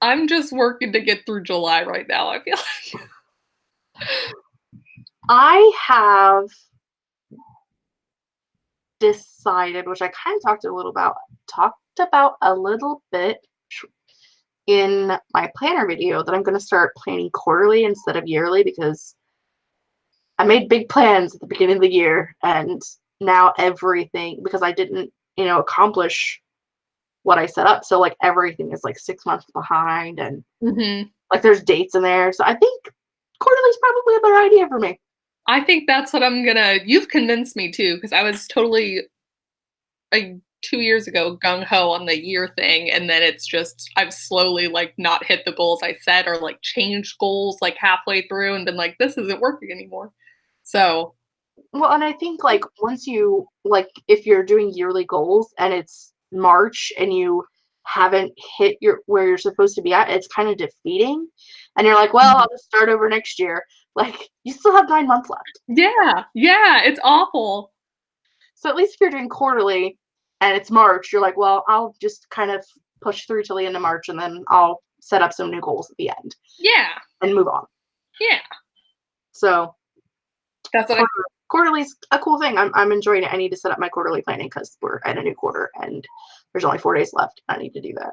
I'm just working to get through July right now, I feel like. I have decided, which I kind of talked about a little bit in my planner video, that I'm going to start planning quarterly instead of yearly, because I made big plans at the beginning of the year, and now everything, because I didn't, accomplish what I set up. So like everything is like 6 months behind, and like there's dates in there. So I think quarterly is probably a better idea for me. I think that's what you've convinced me too, because I was totally like 2 years ago gung-ho on the year thing, and then it's just I've slowly like not hit the goals I set, or like changed goals like halfway through and been like, this isn't working anymore. So well, and I think like once you like, if you're doing yearly goals and it's March and you haven't hit where you're supposed to be at, it's kind of defeating, and you're like, well, I'll just start over next year. Like, you still have 9 months left. Yeah, it's awful. So at least if you're doing quarterly and it's March, you're like, well, I'll just kind of push through till the end of March, and then I'll set up some new goals at the end. Yeah. And move on. Yeah. So that's what quarterly's a cool thing. I'm enjoying it. I need to set up my quarterly planning because we're at a new quarter and there's only 4 days left. I need to do that.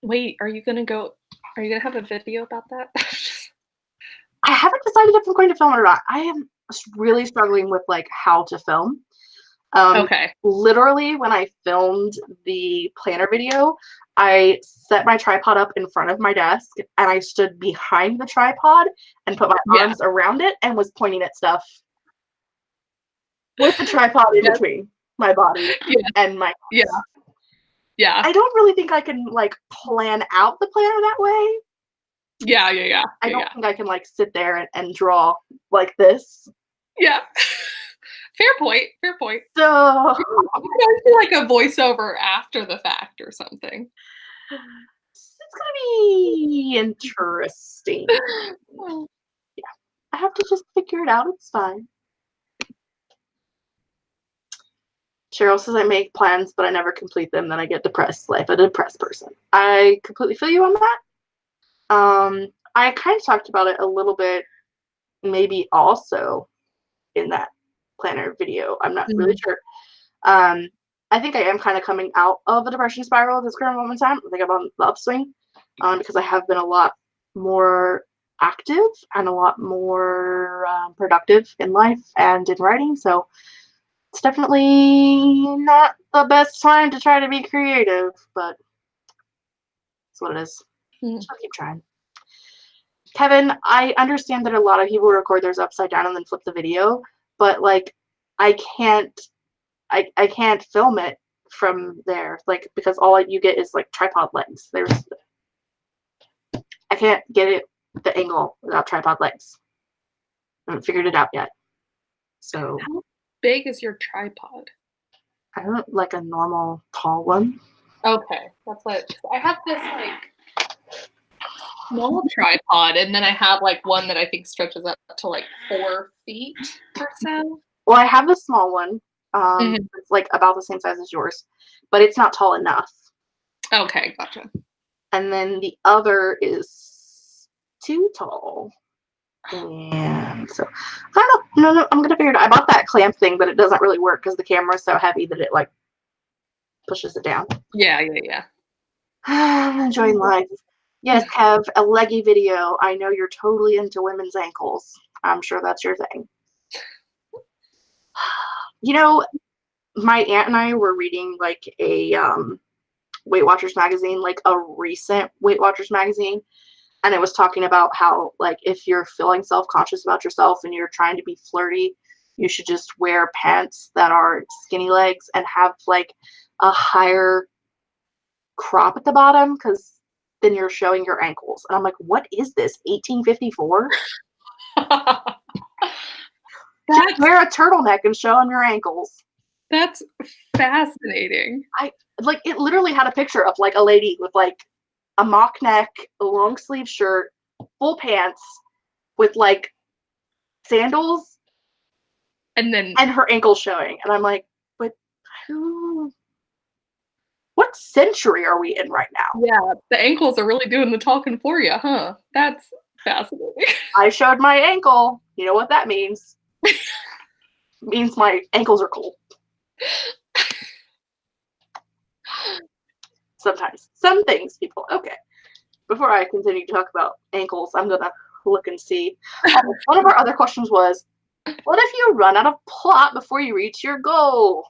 Wait, are you gonna have a video about that? I haven't decided if I'm going to film it or not. I am really struggling with like how to film. Okay. Literally, when I filmed the planner video, I set my tripod up in front of my desk and I stood behind the tripod and put my arms around it and was pointing at stuff with the tripod in between my body and my hands. Yeah. I don't really think I can like plan out the planner that way. Yeah. I don't think I can like sit there and draw like this. Yeah. Fair point. So I feel like a voiceover after the fact or something. It's gonna be interesting. Yeah, I have to just figure it out. It's fine. Cheryl says I make plans, but I never complete them. Then I get depressed. Life of a depressed person. I completely feel you on that. I kind of talked about it a little bit, maybe also in that planner video. I'm not really sure. I think I am kind of coming out of a depression spiral at this current moment in time. I think I'm on the upswing because I have been a lot more active and a lot more productive in life and in writing. So it's definitely not the best time to try to be creative, but that's what it is. I'll keep trying. Kevin, I understand that a lot of people record theirs upside down and then flip the video, but like I can't film it from there, like, because all you get is like tripod legs. I can't get it the angle without tripod legs. I haven't figured it out yet. So how big is your tripod? I don't like a normal tall one. Okay, that's what I have. This like small tripod, and then I have like one that I think stretches up to like 4 feet or so. Well, I have the small one. It's like about the same size as yours, but it's not tall enough. Okay, gotcha. And then the other is too tall. And so I don't know. No, I'm gonna figure it out. I bought that clamp thing, but it doesn't really work because the camera is so heavy that it like pushes it down. Yeah. I'm enjoying life. Yes, Kev, a leggy video. I know you're totally into women's ankles. I'm sure that's your thing. You know, my aunt and I were reading like a Weight Watchers magazine, like a recent Weight Watchers magazine. And it was talking about how, like, if you're feeling self-conscious about yourself and you're trying to be flirty, you should just wear pants that are skinny legs and have, like, a higher crop at the bottom. Because then you're showing your ankles. And I'm like, what is this, 1854? Just wear a turtleneck and show them your ankles. That's fascinating. Like, it literally had a picture of like a lady with like a mock neck, a long sleeve shirt, full pants with like sandals, and her ankles showing. And I'm like, but who? What century are we in right now? Yeah, the ankles are really doing the talking for you, huh? That's fascinating. I showed my ankle. You know what that means? It means my ankles are cold. Sometimes. Some things, people. Okay. Before I continue to talk about ankles, I'm going to look and see. One of our other questions was, what if you run out of plot before you reach your goal?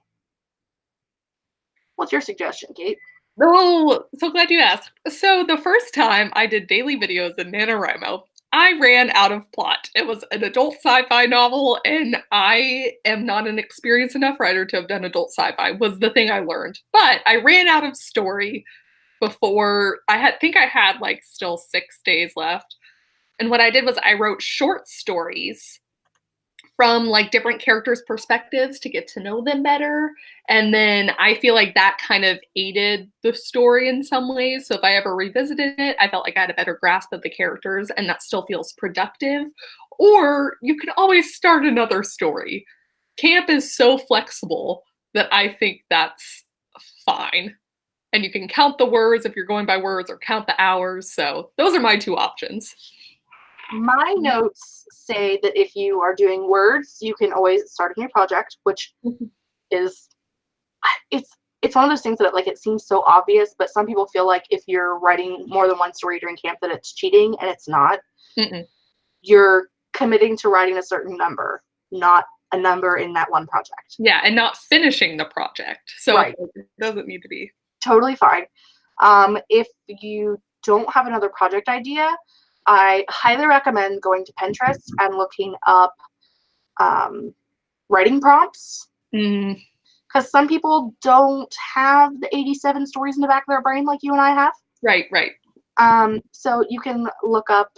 What's your suggestion, Kate? Oh, so glad you asked. So the first time I did daily videos in NaNoWriMo, I ran out of plot. It was an adult sci-fi novel, and I am not an experienced enough writer to have done adult sci-fi, was the thing I learned. But I ran out of story before I think I had like still 6 days left. And what I did was I wrote short stories from like different characters' perspectives to get to know them better. And then I feel like that kind of aided the story in some ways. So if I ever revisited it, I felt like I had a better grasp of the characters, and that still feels productive. Or you can always start another story. Camp is so flexible that I think that's fine. And you can count the words if you're going by words, or count the hours. So those are my 2 options. My notes say that if you are doing words, you can always start a new project, which is, it's one of those things that like it seems so obvious, but some people feel like if you're writing more than one story during camp that it's cheating, and it's not. You're committing to writing a certain number, not a number in that one project. Yeah, and not finishing the project. So right. It doesn't need to be. Totally fine. If you don't have another project idea, I highly recommend going to Pinterest and looking up writing prompts. Because some people don't have the 87 stories in the back of their brain like you and I have. Right. So you can look up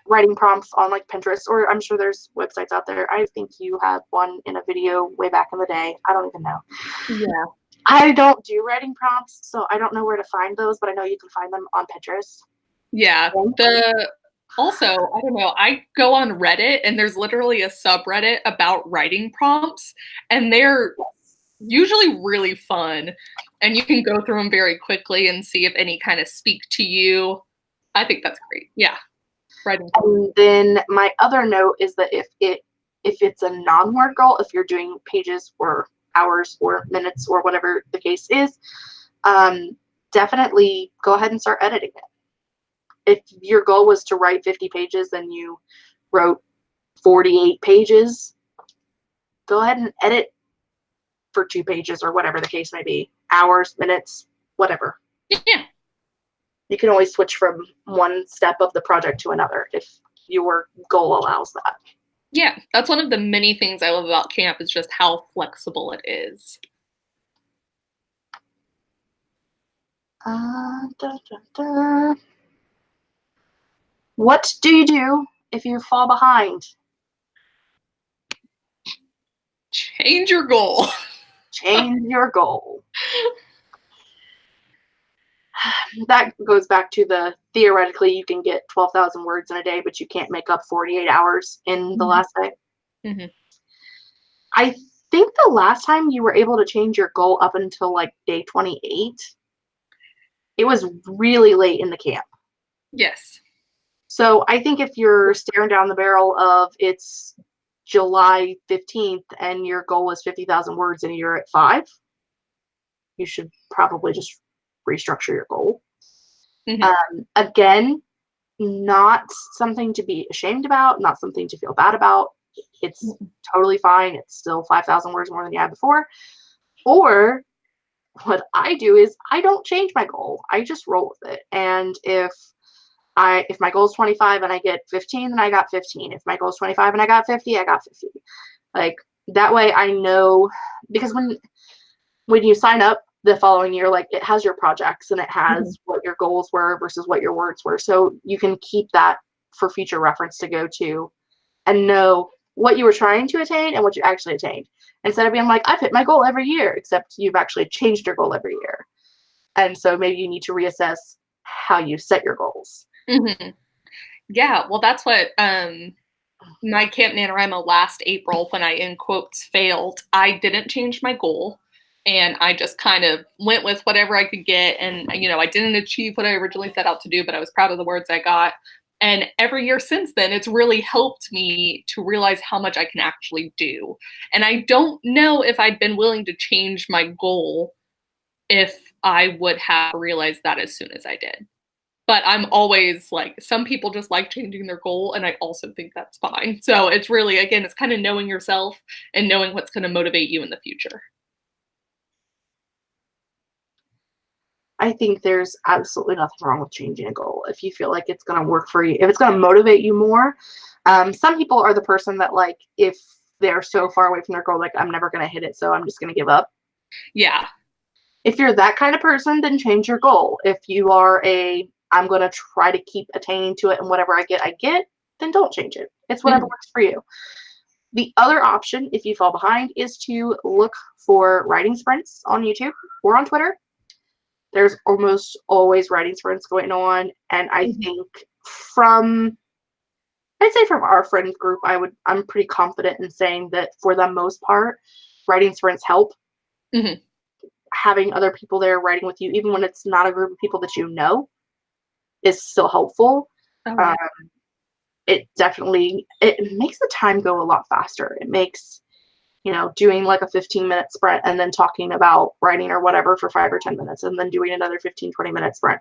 writing prompts on like Pinterest, or I'm sure there's websites out there. I think you had one in a video way back in the day. I don't even know. Yeah. I don't do writing prompts, so I don't know where to find those, but I know you can find them on Pinterest. Yeah. Also, I don't know, I go on Reddit, and there's literally a subreddit about writing prompts, and they're usually really fun, and you can go through them very quickly and see if any kind of speak to you. I think that's great. Yeah. Writing prompts. And then my other note is that if it's a non-word goal, if you're doing pages or hours or minutes or whatever the case is, definitely go ahead and start editing it. If your goal was to write 50 pages and you wrote 48 pages, go ahead and edit for 2 pages or whatever the case may be. Hours, minutes, whatever. Yeah. You can always switch from one step of the project to another if your goal allows that. Yeah, that's one of the many things I love about camp, is just how flexible it is. What do you do if you fall behind? Change your goal. Change your goal. That goes back to the theoretically you can get 12,000 words in a day, but you can't make up 48 hours in the last day. I think the last time you were able to change your goal up until like day 28, it was really late in the camp. Yes. So I think if you're staring down the barrel of it's July 15th and your goal is 50,000 words and you're at 5, you should probably just restructure your goal. Again, not something to be ashamed about, not something to feel bad about. It's totally fine. It's still 5,000 words more than you had before. Or what I do is I don't change my goal. I just roll with it. And if my goal is 25 and I get 15, then I got 15. If my goal is 25 and I got 50, I got 50. Like that way I know, because when you sign up, the following year, like it has your projects and it has what your goals were versus what your words were. So you can keep that for future reference to go to and know what you were trying to attain and what you actually attained. Instead of being like, I've hit my goal every year, except you've actually changed your goal every year. And so maybe you need to reassess how you set your goals. Yeah, well, that's what my Camp NaNoWriMo last April, when I, in quotes, failed, I didn't change my goal. And I just kind of went with whatever I could get. And, you know, I didn't achieve what I originally set out to do, but I was proud of the words I got. And every year since then, it's really helped me to realize how much I can actually do. And I don't know if I'd been willing to change my goal if I would have realized that as soon as I did. But I'm always like, some people just like changing their goal, and I also think that's fine. So it's really, again, it's kind of knowing yourself and knowing what's going to motivate you in the future. I think there's absolutely nothing wrong with changing a goal. If you feel like it's going to work for you, if it's going to motivate you more. Some people are the person that, like, if they're so far away from their goal, like, I'm never going to hit it, so I'm just going to give up. Yeah. If you're that kind of person, then change your goal. If you are I'm going to try to keep attaining to it, and whatever I get, then don't change it. It's whatever works for you. The other option, if you fall behind, is to look for writing sprints on YouTube or on Twitter. There's almost always writing sprints going on, and I think from our friend group, I'm pretty confident in saying that for the most part, writing sprints help. Having other people there writing with you, even when it's not a group of people that you know, is still helpful. It definitely, it makes the time go a lot faster. It makes, you know, doing like a 15-minute sprint and then talking about writing or whatever for 5 or 10 minutes and then doing another 15-20-minute sprint.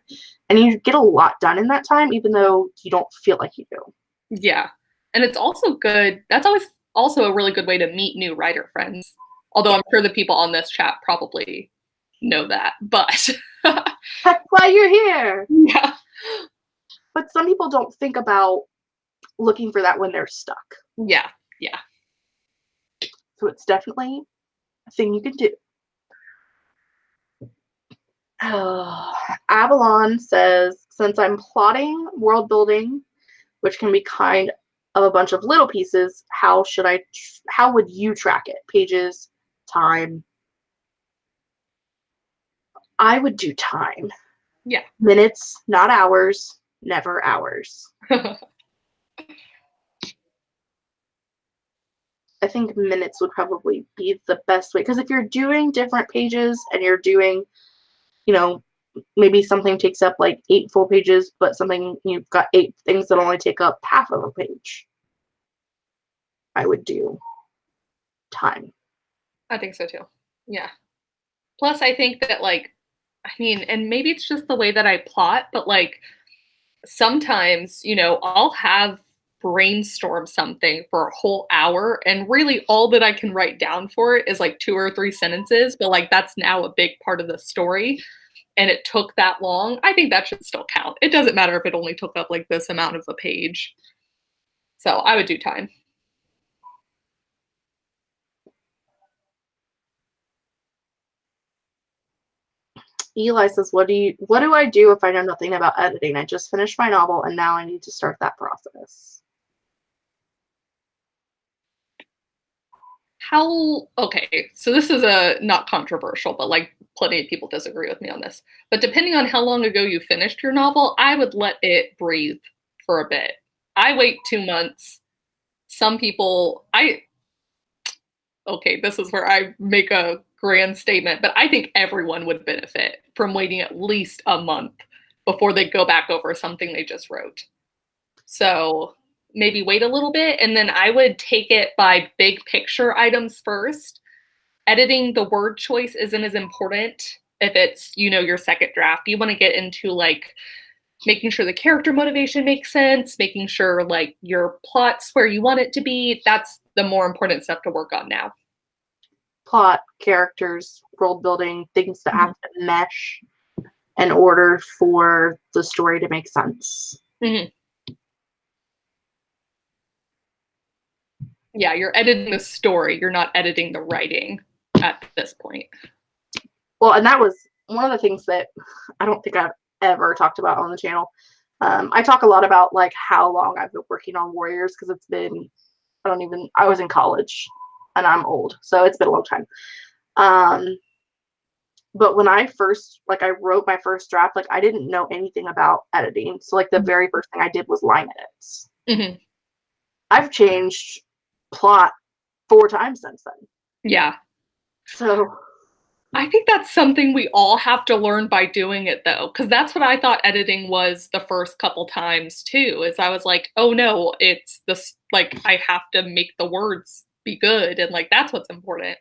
And you get a lot done in that time, even though you don't feel like you do. Yeah. And it's also good. That's always also a really good way to meet new writer friends. Although I'm sure the people on this chat probably know that, but that's why you're here. Yeah. But some people don't think about looking for that when they're stuck. Yeah. Yeah. So it's definitely a thing you can do. Avalon says, since I'm plotting world building, which can be kind of a bunch of little pieces, how would you track it? Pages, time? I would do time. Yeah. Minutes, not hours, never hours. I think minutes would probably be the best way, because if you're doing different pages and you're doing, you know, maybe something takes up like 8 full pages, but something you've got 8 things that only take up half of a page, I would do time. I think so too. Yeah. Plus, I think that, like, I mean, and maybe it's just the way that I plot, but like sometimes, you know, I'll have brainstorm something for a whole hour, and really all that I can write down for it is like 2 or 3 sentences, but like that's now a big part of the story. And it took that long. I think that should still count. It doesn't matter if it only took up like this amount of a page. So I would do time. Eli says, what do I do if I know nothing about editing? I just finished my novel and now I need to start that process. Okay, so this is not controversial, but like plenty of people disagree with me on this. But depending on how long ago you finished your novel, I would let it breathe for a bit. I wait 2 months. Some people, okay, this is where I make a grand statement, but I think everyone would benefit from waiting at least a month before they go back over something they just wrote. So maybe wait a little bit, and then I would take it by big picture items first. Editing the word choice isn't as important if it's, you know, your second draft. You want to get into like making sure the character motivation makes sense, making sure like your plot's where you want it to be. That's the more important stuff to work on now. Plot, characters, world building, things that have to mesh in order for the story to make sense. Yeah, you're editing the story. You're not editing the writing at this point. Well, and that was one of the things that I don't think I've ever talked about on the channel. I talk a lot about like how long I've been working on Warriors because it's been, I was in college and I'm old, so it's been a long time. But when I first, like, I wrote my first draft, like, I didn't know anything about editing. So, like, the very first thing I did was line edits. Mm-hmm. I've changed plot 4 times since then. Yeah. So I think that's something we all have to learn by doing it though, because that's what I thought editing was the first couple times too, is I was like, oh no, it's this, like, I have to make the words be good, and like that's what's important.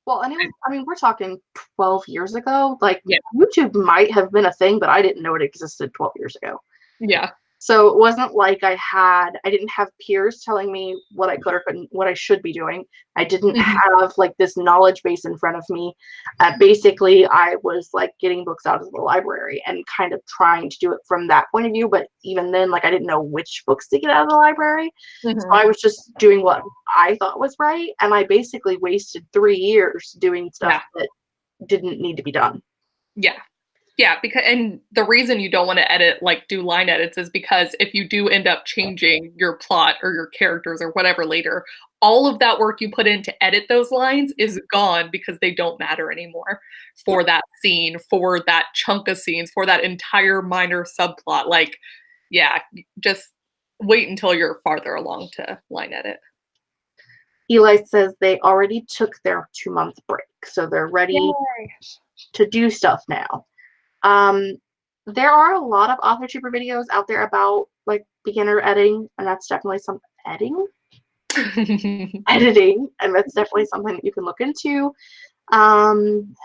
well, and it was, I mean, we're talking 12 years ago. Like, Yeah. YouTube might have been a thing, but I didn't know it existed 12 years ago. Yeah. So it wasn't like I didn't have peers telling me what I could or couldn't, what I should be doing. I didn't have like this knowledge base in front of me. Basically, I was like getting books out of the library and kind of trying to do it from that point of view. But even then, like I didn't know which books to get out of the library. So I was just doing what I thought was right. And I basically wasted 3 years doing stuff that didn't need to be done. Yeah. Yeah, because, and the reason you don't want to edit, like do line edits, is because if you do end up changing your plot or your characters or whatever later, all of that work you put in to edit those lines is gone because they don't matter anymore for that scene, for that chunk of scenes, for that entire minor subplot. Like, yeah, just wait until you're farther along to line edit. Eli says they already took their 2-month break, so they're ready to do stuff now. There are a lot of Authortube videos out there about like beginner editing, and that's definitely some editing, and that's definitely something that you can look into.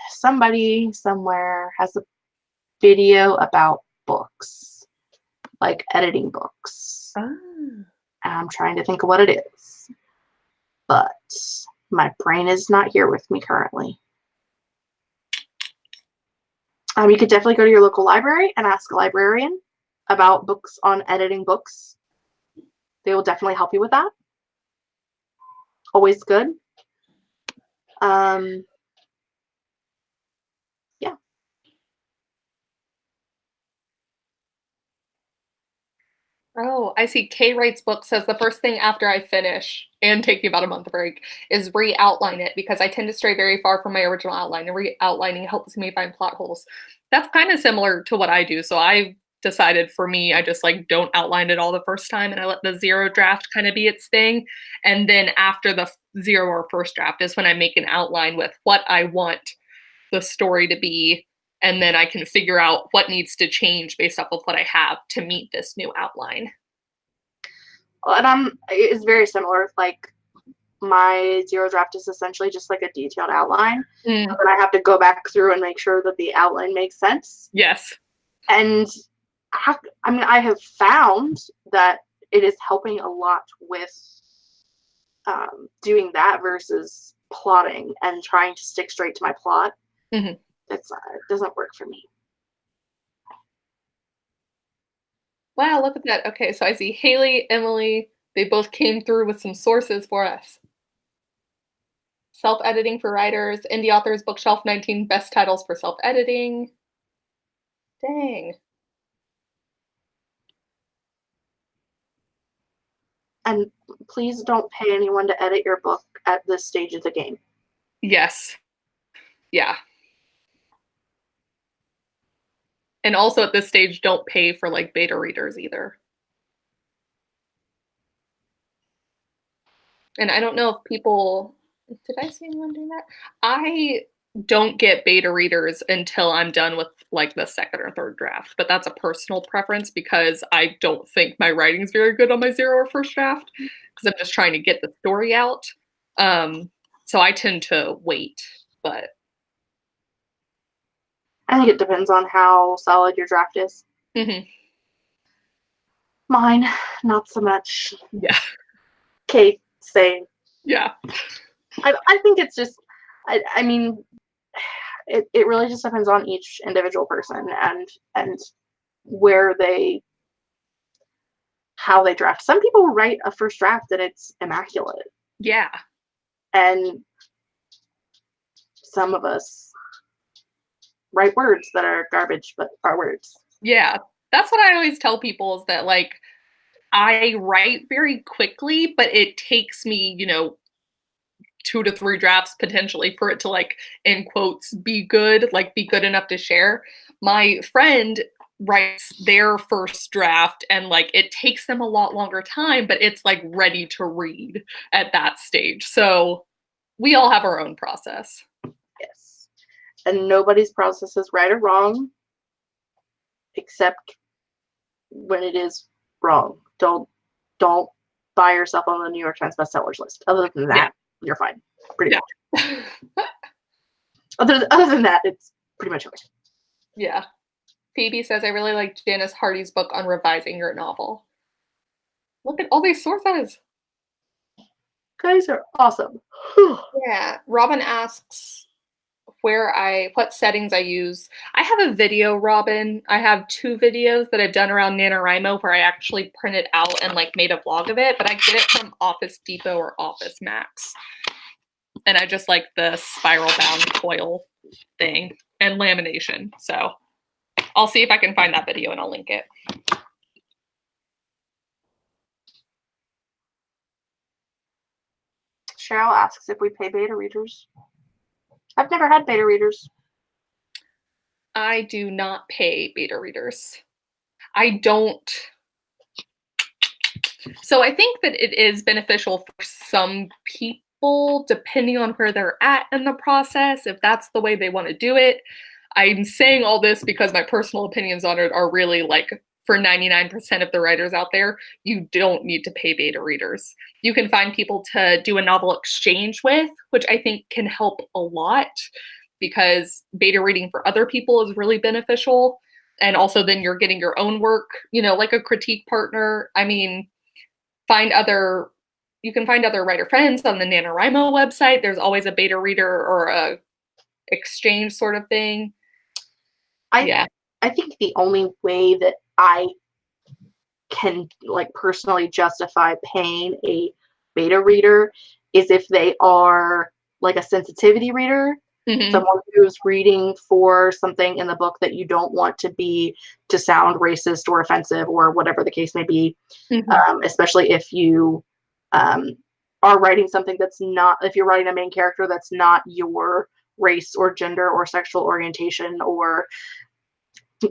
Somebody somewhere has a video about books, like editing books. I'm trying to think of what it is, but my brain is not here with me currently. You could definitely go to your local library and ask a librarian about books on editing books. They will definitely help you with that. Always good. Yeah. Oh, I see. Kay Writes Book says the first thing after I finish and taking about a month break is re-outline it because I tend to stray very far from my original outline, and re-outlining helps me find plot holes. That's kind of similar to what I do. So I decided for me, I just like don't outline it all the first time and I let the zero draft kind of be its thing. And then after the zero or first draft is when I make an outline with what I want the story to be, and then I can figure out what needs to change based off of what I have to meet this new outline. And it's very similar. Like my zero draft is essentially just like a detailed outline, but I have to go back through and make sure that the outline makes sense. Yes. And I have found that it is helping a lot with doing that versus plotting and trying to stick straight to my plot. It doesn't work for me. Wow, look at that. Okay, so I see Haley, Emily, they both came through with some sources for us. Self-editing for writers, indie authors, bookshelf 19 best titles for self-editing. Dang. And please don't pay anyone to edit your book at this stage of the game. Yes. Yeah. And also at this stage, don't pay for like beta readers either. And I don't know if people, did I see anyone doing that? I don't get beta readers until I'm done with like the second or third draft, but that's a personal preference because I don't think my writing's very good on my zero or first draft because I'm just trying to get the story out. So I tend to wait, but I think it depends on how solid your draft is. Mine, not so much. Yeah. Kate, same. Yeah. I think it's just, I mean, it really just depends on each individual person and where how they draft. Some people write a first draft and it's immaculate. Yeah. And some of us write words that are garbage, but are words. Yeah. That's what I always tell people is that, like, I write very quickly, but it takes me, 2 to 3 drafts potentially for it to, like, in quotes, be good, like, be good enough to share. My friend writes their first draft and, like, it takes them a lot longer time, but it's, like, ready to read at that stage. So we all have our own process. Yes. And nobody's process is right or wrong, except when it is wrong. Don't buy yourself on the New York Times bestsellers list. Other than that, you're fine. Pretty much. Other than that, it's pretty much okay. Yeah. Phoebe says, I really like Janice Hardy's book on revising your novel. Look at all these sources. Guys are awesome. Yeah. Robin asks what settings I use. I have a video, Robin. I have 2 videos that I've done around NaNoWriMo where I actually printed out and, like, made a vlog of it, but I get it from Office Depot or Office Max. And I just like the spiral bound coil thing and lamination. So I'll see if I can find that video and I'll link it. Cheryl asks if we pay beta readers. I've never had beta readers. I do not pay beta readers. I don't. So I think that it is beneficial for some people, depending on where they're at in the process, if that's the way they want to do it. I'm saying all this because my personal opinions on it are really, like, for 99% of the writers out there, you don't need to pay beta readers. You can find people to do a novel exchange with, which I think can help a lot because beta reading for other people is really beneficial. And also then you're getting your own work, like a critique partner. I mean, you can find other writer friends on the NaNoWriMo website. There's always a beta reader or a exchange sort of thing. I think the only way that I can, like, personally justify paying a beta reader is if they are, like, a sensitivity reader, someone who's reading for something in the book that you don't want to sound racist or offensive or whatever the case may be, especially if you are writing something that's not, if you're writing a main character that's not your race or gender or sexual orientation or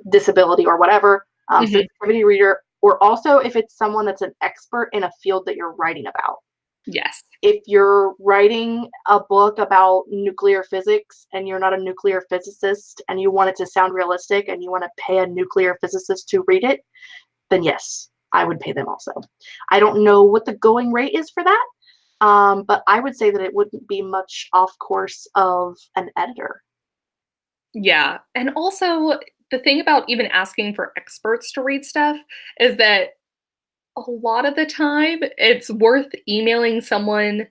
disability or whatever, sensitivity reader, or also if it's someone that's an expert in a field that you're writing about. Yes. If you're writing a book about nuclear physics and you're not a nuclear physicist and you want it to sound realistic and you want to pay a nuclear physicist to read it, then yes, I would pay them also. I don't know what the going rate is for that, but I would say that it wouldn't be much off course of an editor. Yeah. And also, the thing about even asking for experts to read stuff is that a lot of the time it's worth emailing someone,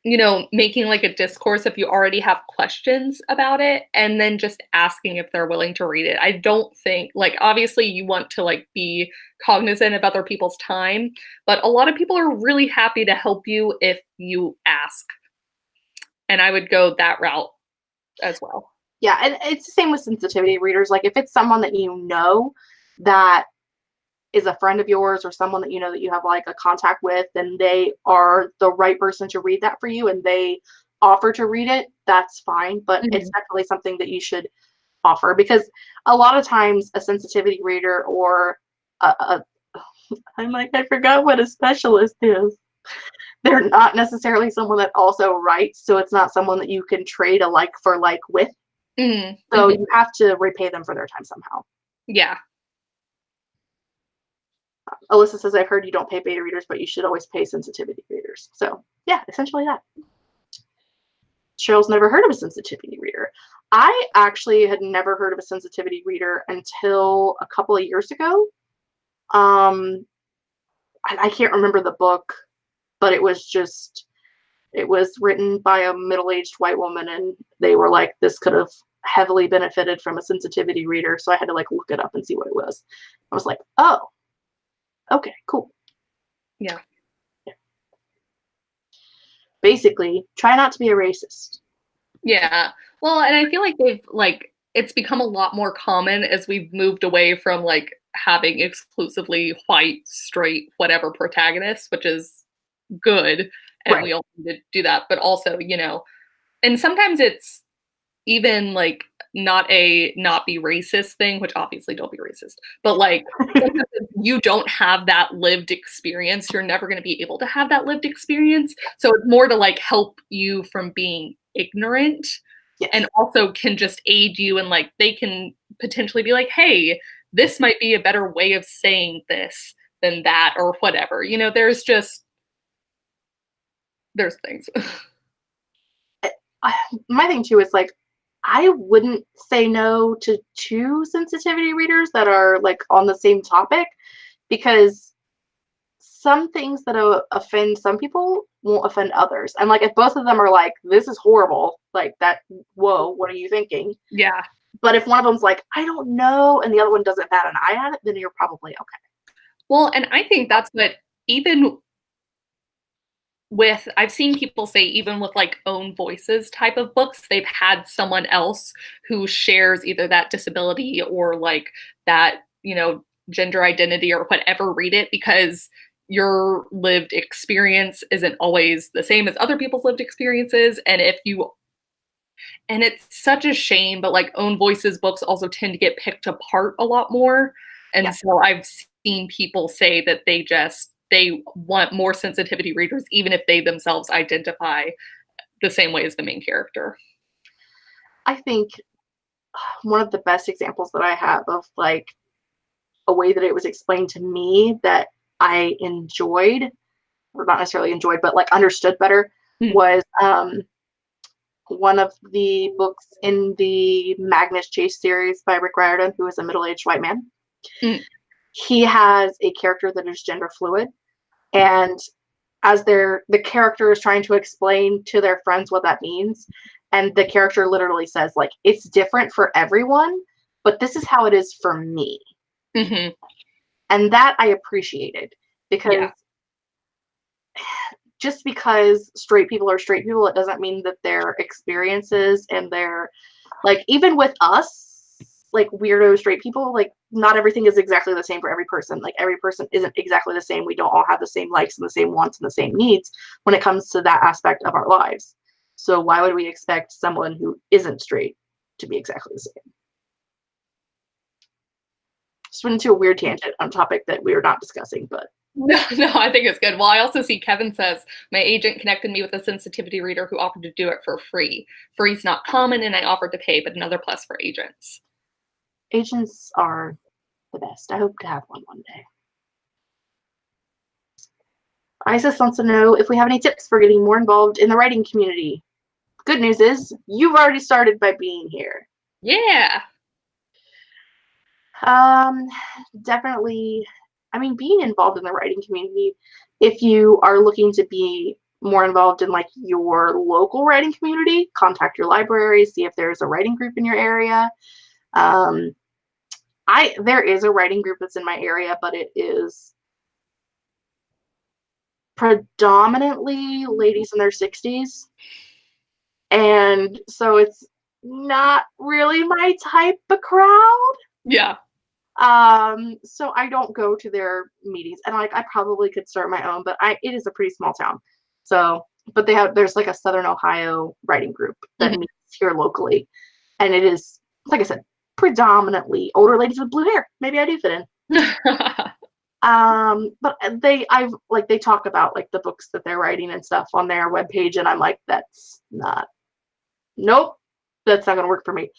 making, like, a discourse if you already have questions about it, and then just asking if they're willing to read it. I don't think, like, obviously you want to, like, be cognizant of other people's time, but a lot of people are really happy to help you if you ask. And I would go that route as well. Yeah, and it's the same with sensitivity readers. Like, if it's someone that you know that is a friend of yours or someone that you know that you have, like, a contact with, and they are the right person to read that for you and they offer to read it, that's fine. But it's definitely something that you should offer, because a lot of times a sensitivity reader or I forgot what a specialist is. They're not necessarily someone that also writes, so it's not someone that you can trade a like for like with. So you have to repay them for their time somehow. Yeah. Alyssa says, I've heard you don't pay beta readers, but you should always pay sensitivity readers. So yeah, essentially that. Cheryl's never heard of a sensitivity reader. I actually had never heard of a sensitivity reader until a couple of years ago. I can't remember the book, but it was written by a middle-aged white woman, and they were like, this could have heavily benefited from a sensitivity reader. So I had to, like, look it up and see what it was. I was like, oh, okay, cool. Yeah. Basically, try not to be a racist. Yeah. Well, and I feel like they've, like, it's become a lot more common as we've moved away from like having exclusively white, straight, whatever protagonists, which is good. And Right. we all need to do that. But also, and sometimes it's even like not be racist thing, which obviously don't be racist, but like sometimes if you don't have that lived experience, you're never going to be able to have that lived experience. So it's more to like help you from being ignorant. Yes. And also can just aid you, and like they can potentially be like, hey, this might be a better way of saying this than that, or whatever. There's things. My thing too is like, I wouldn't say no to 2 sensitivity readers that are like on the same topic, because some things that offend some people won't offend others. And like, if both of them are like, this is horrible, like that, whoa, what are you thinking? Yeah. But if one of them's like, I don't know, and the other one doesn't bat an eye at it, then you're probably okay. Well, and I think that's what, even with, I've seen people say, even with like own voices type of books, they've had someone else who shares either that disability or like that, gender identity or whatever, read it, because your lived experience isn't always the same as other people's lived experiences. And it's such a shame, but like own voices books also tend to get picked apart a lot more. And Yeah. so I've seen people say that they want more sensitivity readers, even if they themselves identify the same way as the main character. I think one of the best examples that I have of like a way that it was explained to me that I enjoyed, or not necessarily enjoyed, but like understood better, was one of the books in the Magnus Chase series by Rick Riordan, who is a middle-aged white man. He has a character that is gender fluid, and as the character is trying to explain to their friends what that means, and the character literally says like, it's different for everyone, but this is how it is for me. And that I appreciated, because just because straight people are straight people, it doesn't mean that their experiences and their, like, even with us, like weirdo straight people, like not everything is exactly the same for every person. Like every person isn't exactly the same. We don't all have the same likes and the same wants and the same needs when it comes to that aspect of our lives. So why would we expect someone who isn't straight to be exactly the same? Just went into a weird tangent on a topic that we are not discussing, but No, I think it's good. Well, I also see Kevin says, my agent connected me with a sensitivity reader who offered to do it for free. Free's not common, and I offered to pay, but another plus for agents. Agents are the best. I hope to have one day. Isis wants to know if we have any tips for getting more involved in the writing community. Good news is you've already started by being here. Yeah. Definitely, I mean, being involved in the writing community, if you are looking to be more involved in like your local writing community, contact your library, see if there's a writing group in your area. There is a writing group that's in my area, but it is predominantly ladies in their 60s. And so it's not really my type of crowd. Yeah. So I don't go to their meetings, and like I probably could start my own, but it is a pretty small town. So, but there's like a Southern Ohio writing group that meets here locally, and it is, like I said, predominantly older ladies with blue hair. Maybe I do fit in. But they talk about like the books that they're writing and stuff on their webpage, and I'm like, nope, that's not gonna work for me.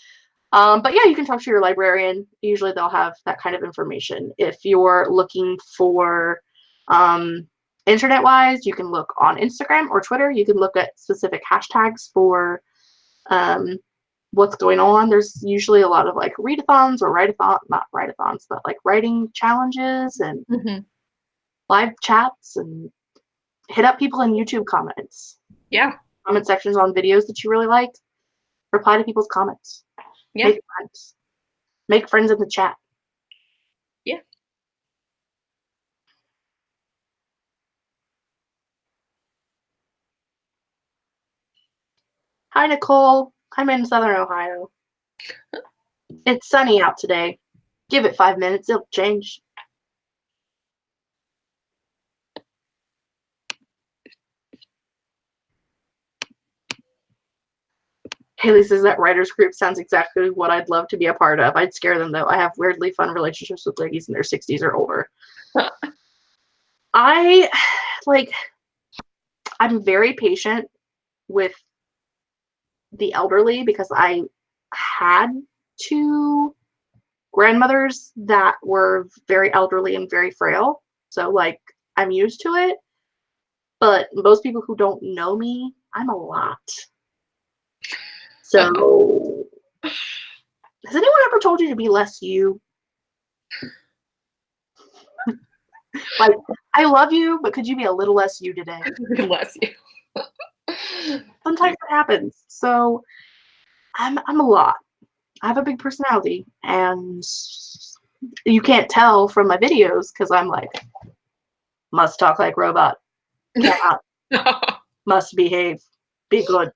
But yeah, you can talk to your librarian. Usually they'll have that kind of information. If you're looking for internet-wise, you can look on Instagram or Twitter. You can look at specific hashtags for what's going on. There's usually a lot of like readathons or not write-a-thons, but like writing challenges and live chats, and hit up people in YouTube comments. Yeah. Comment sections on videos that you really liked. Reply to people's comments. Yeah. Make friends. Make friends in the chat. Yeah. Hi, Nicole. I'm in Southern Ohio. It's sunny out today. Give it 5 minutes, it'll change. Haley says that writers group sounds exactly what I'd love to be a part of. I'd scare them though. I have weirdly fun relationships with ladies in their 60s or older. I'm very patient with the elderly because I had 2 grandmothers that were very elderly and very frail. So like I'm used to it. But most people who don't know me, I'm a lot. So has anyone ever told you to be less you? Like, I love you, but could you be a little less you today? Less you. Sometimes it happens. So I'm a lot. I have a big personality, and you can't tell from my videos because I'm like, must talk like robot, cannot, must behave, be good.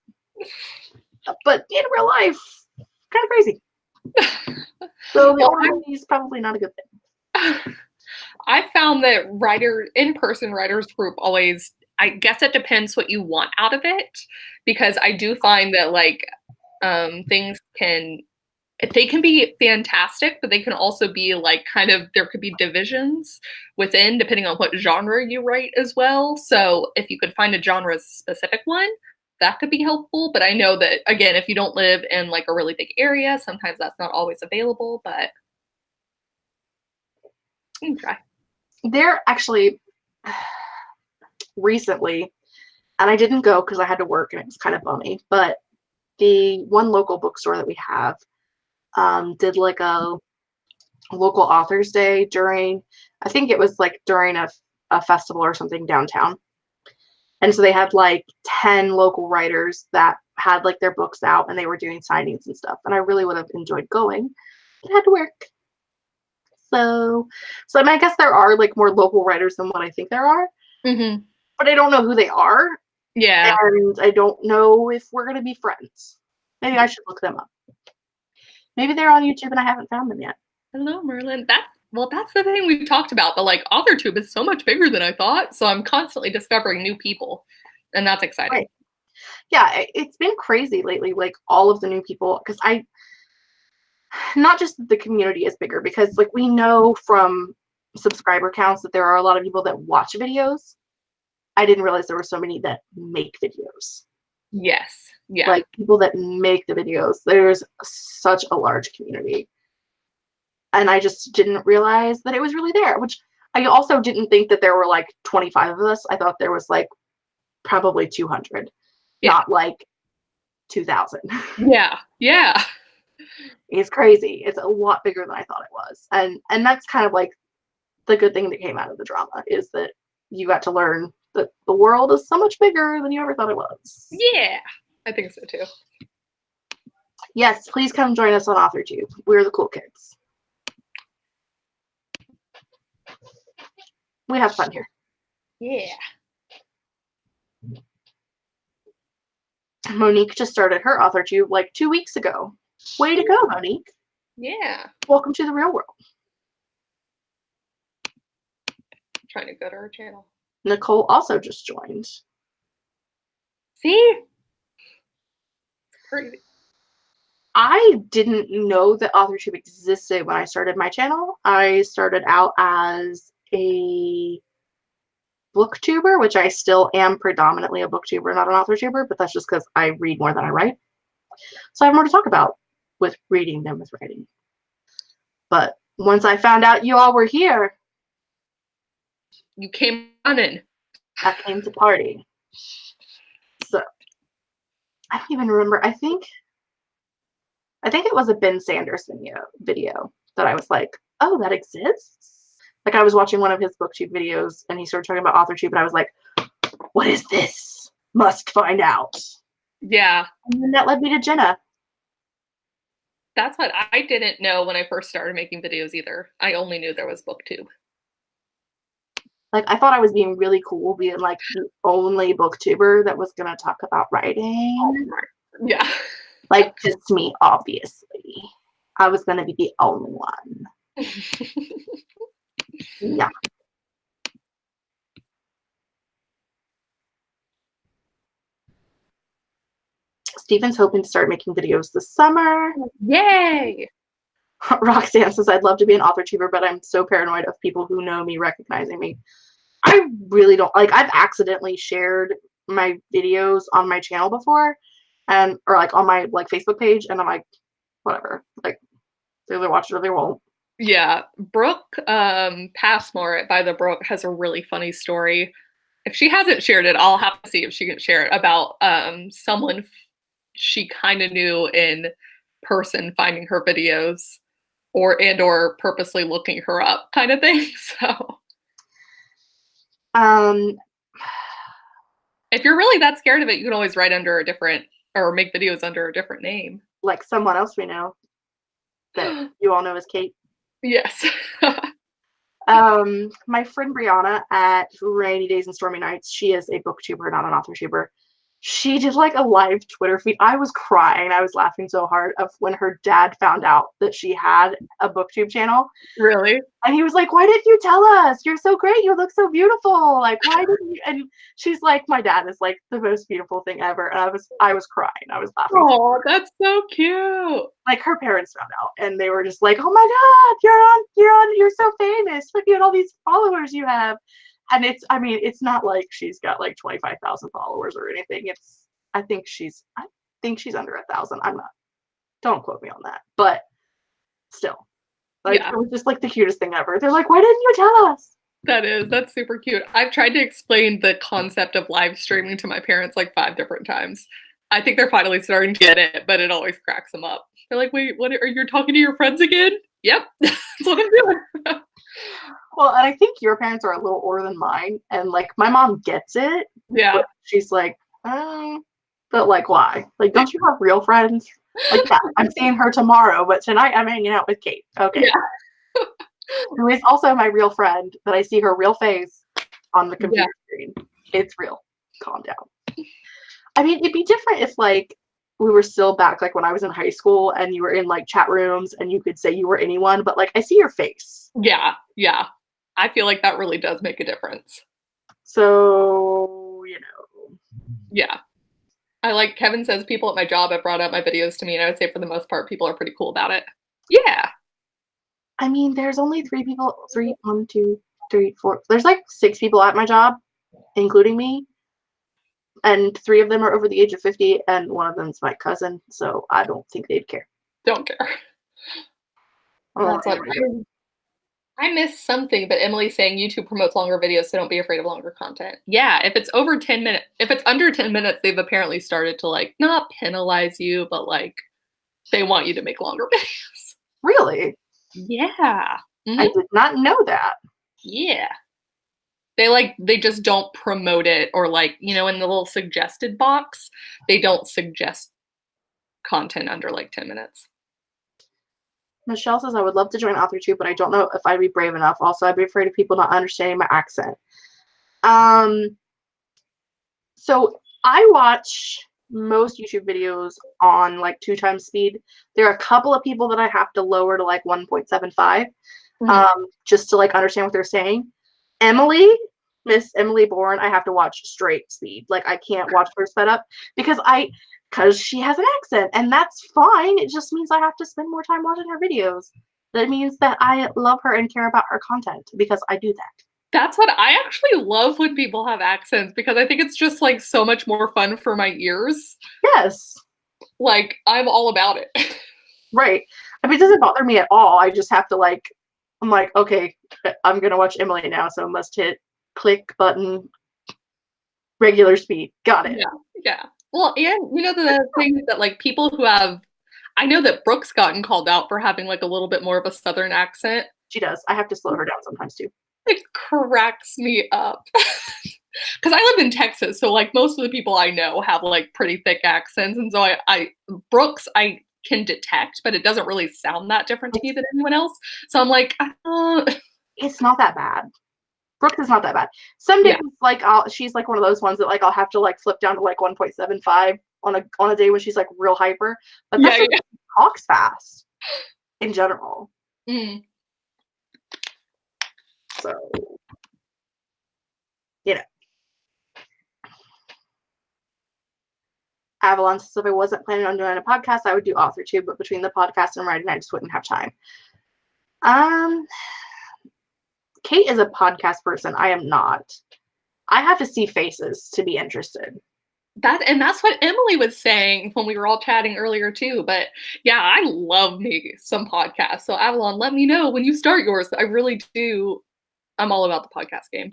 But in real life, kind of crazy. So the older is probably not a good thing. I found that in-person writers group always, I guess it depends what you want out of it, because I do find that like things can be fantastic, but they can also be like kind of, there could be divisions within depending on what genre you write as well. So if you could find a genre specific one, that could be helpful. But I know that, again, if you don't live in like a really big area, sometimes that's not always available, but you can try. There actually recently, and I didn't go because I had to work and it was kind of bummy, but the one local bookstore that we have did like a local authors day during, I think it was like during a festival or something downtown. And so they had like 10 local writers that had like their books out and they were doing signings and stuff. And I really would have enjoyed going, but I had to work. So I mean, I guess there are like more local writers than what I think there are, but I don't know who they are. Yeah. And I don't know if we're going to be friends. Maybe I should look them up. Maybe they're on YouTube and I haven't found them yet. Hello, Merlin. That's the thing we've talked about. But like Authortube is so much bigger than I thought. So I'm constantly discovering new people. And that's exciting. Right. Yeah, it's been crazy lately. Like all of the new people, because not just the community is bigger, because like we know from subscriber counts that there are a lot of people that watch videos. I didn't realize there were so many that make videos. Yes. Yeah. Like people that make the videos. There's such a large community. And I just didn't realize that it was really there, which I also didn't think that there were like 25 of us. I thought there was like probably 200, not like 2,000. Yeah. Yeah. It's crazy. It's a lot bigger than I thought it was. And that's kind of like the good thing that came out of the drama, is that you got to learn that the world is so much bigger than you ever thought it was. Yeah, I think so too. Yes, please come join us on Authortube. We're the cool kids. We have fun here. Yeah. Monique just started her Authortube like 2 weeks ago. Way to go, Monique. Yeah. Welcome to the real world. I'm trying to go to her channel. Nicole also just joined. See? It's crazy. I didn't know that Authortube existed when I started my channel. I started out as a booktuber, which I still am predominantly a booktuber, not an authortuber, but that's just because I read more than I write. So I have more to talk about with reading than with writing. But once I found out you all were here, you came running. I came to party. So I don't even remember. I think it was a Ben Sanders video that I was like, oh, that exists? Like I was watching one of his booktube videos and he started talking about Authortube and I was like, what is this? Must find out. Yeah. And then that led me to Jenna. That's what I didn't know when I first started making videos either. I only knew there was booktube. Like I thought I was being really cool being like the only booktuber that was going to talk about writing. Yeah. Like just me, obviously. I was gonna be the only one. Yeah. Steven's hoping to start making videos this summer. Yay! Roxanne says, I'd love to be an Authortuber, but I'm so paranoid of people who know me recognizing me. I really don't, like, I've accidentally shared my videos on my channel before, and, or like on my like Facebook page, and I'm like, whatever, like, they either watch it or they won't. Yeah, Brooke Passmore at By the Brook has a really funny story. If she hasn't shared it, I'll have to see if she can share it, about someone she kind of knew in person finding her videos or purposely looking her up kind of thing. So if you're really that scared of it, you can always write under a different, or make videos under a different name. Like someone else we know that you all know as Kate. Yes. My friend Brianna at Rainy Days and Stormy Nights, she is a booktuber, not an authortuber. She did like a live Twitter feed. I was crying. I was laughing so hard of when her dad found out that she had a booktube channel. Really? And he was like, why didn't you tell us? You're so great. You look so beautiful. Like, why didn't you? And she's like, my dad is like the most beautiful thing ever. And I was crying. I was laughing. Oh, that's so cute. Like her parents found out and they were just like, oh my God, you're so famous. Look at all these followers you have. And it's not like she's got like 25,000 followers or anything. I think she's under 1,000. I'm not, don't quote me on that, but still, like, yeah. It was just like the cutest thing ever. They're like, why didn't you tell us? That's super cute. I've tried to explain the concept of live streaming to my parents like 5 different times. I think they're finally starting to get it, but it always cracks them up. They're like, wait, what, are you talking to your friends again? Yep, that's what I'm doing. Well, and I think your parents are a little older than mine, and like my mom gets it. Yeah. She's like, but like, why? Like, don't you have real friends? Like, yeah, I'm seeing her tomorrow, but tonight I'm hanging out with Kate. Okay. Yeah. Who is also my real friend, but I see her real face on the computer screen. It's real. Calm down. I mean, it'd be different if like we were still back like when I was in high school and you were in like chat rooms and you could say you were anyone, but like I see your face. Yeah, yeah. I feel like that really does make a difference. So, you know. Yeah. I like, Kevin says people at my job have brought up my videos to me, and I would say for the most part, people are pretty cool about it. Yeah. I mean, there's only 3 people, 1, 2, 3, 4. There's like 6 people at my job, including me. And 3 of them are over the age of 50, and one of them's my cousin, so I don't think they'd care. Don't care. That's what I missed something, but Emily's saying YouTube promotes longer videos, so don't be afraid of longer content. Yeah, if it's over 10 minutes, if it's under 10 minutes, they've apparently started to like not penalize you, but like they want you to make longer videos. Really? Yeah. Mm-hmm. I did not know that. Yeah. They just don't promote it, or like, you know, in the little suggested box, they don't suggest content under like 10 minutes. Michelle says, I would love to join Authortube, but I don't know if I'd be brave enough. Also, I'd be afraid of people not understanding my accent. So I watch most YouTube videos on like 2 times speed. There are a couple of people that I have to lower to like 1.75 just to like understand what they're saying. Miss Emily Bourne, I have to watch straight speed. Like I can't watch her sped up because she has an accent, and that's fine. It just means I have to spend more time watching her videos. That means that I love her and care about her content because I do that. That's what I actually love, when people have accents, because I think it's just like so much more fun for my ears. Yes. Like I'm all about it. Right. I mean, it doesn't bother me at all. I just have to like, I'm like, okay, I'm going to watch Emily now, so I must hit click button, regular speed. Got it. Yeah. Yeah. Well, and you know, the thing that like people who have, I know that Brooke's gotten called out for having like a little bit more of a Southern accent. She does. I have to slow her down sometimes too. It cracks me up. Because I live in Texas, so like most of the people I know have like pretty thick accents, and so Brooke's I can detect, but it doesn't really sound that different to me than anyone else. So I'm like, it's not that bad. Brooke is not that bad. Some days, like she's like one of those ones that like I'll have to like flip down to like 1.75 on a day when she's like real hyper. But that's she talks fast. in general. Mm. So, you know. Avalon says if I wasn't planning on doing a podcast, I would do Authortube, but between the podcast and writing, I just wouldn't have time. Kate is a podcast person. I am not. I have to see faces to be interested. That's what Emily was saying when we were all chatting earlier too. But yeah, I love me some podcasts. So Avalon, let me know when you start yours. I really do. I'm all about the podcast game.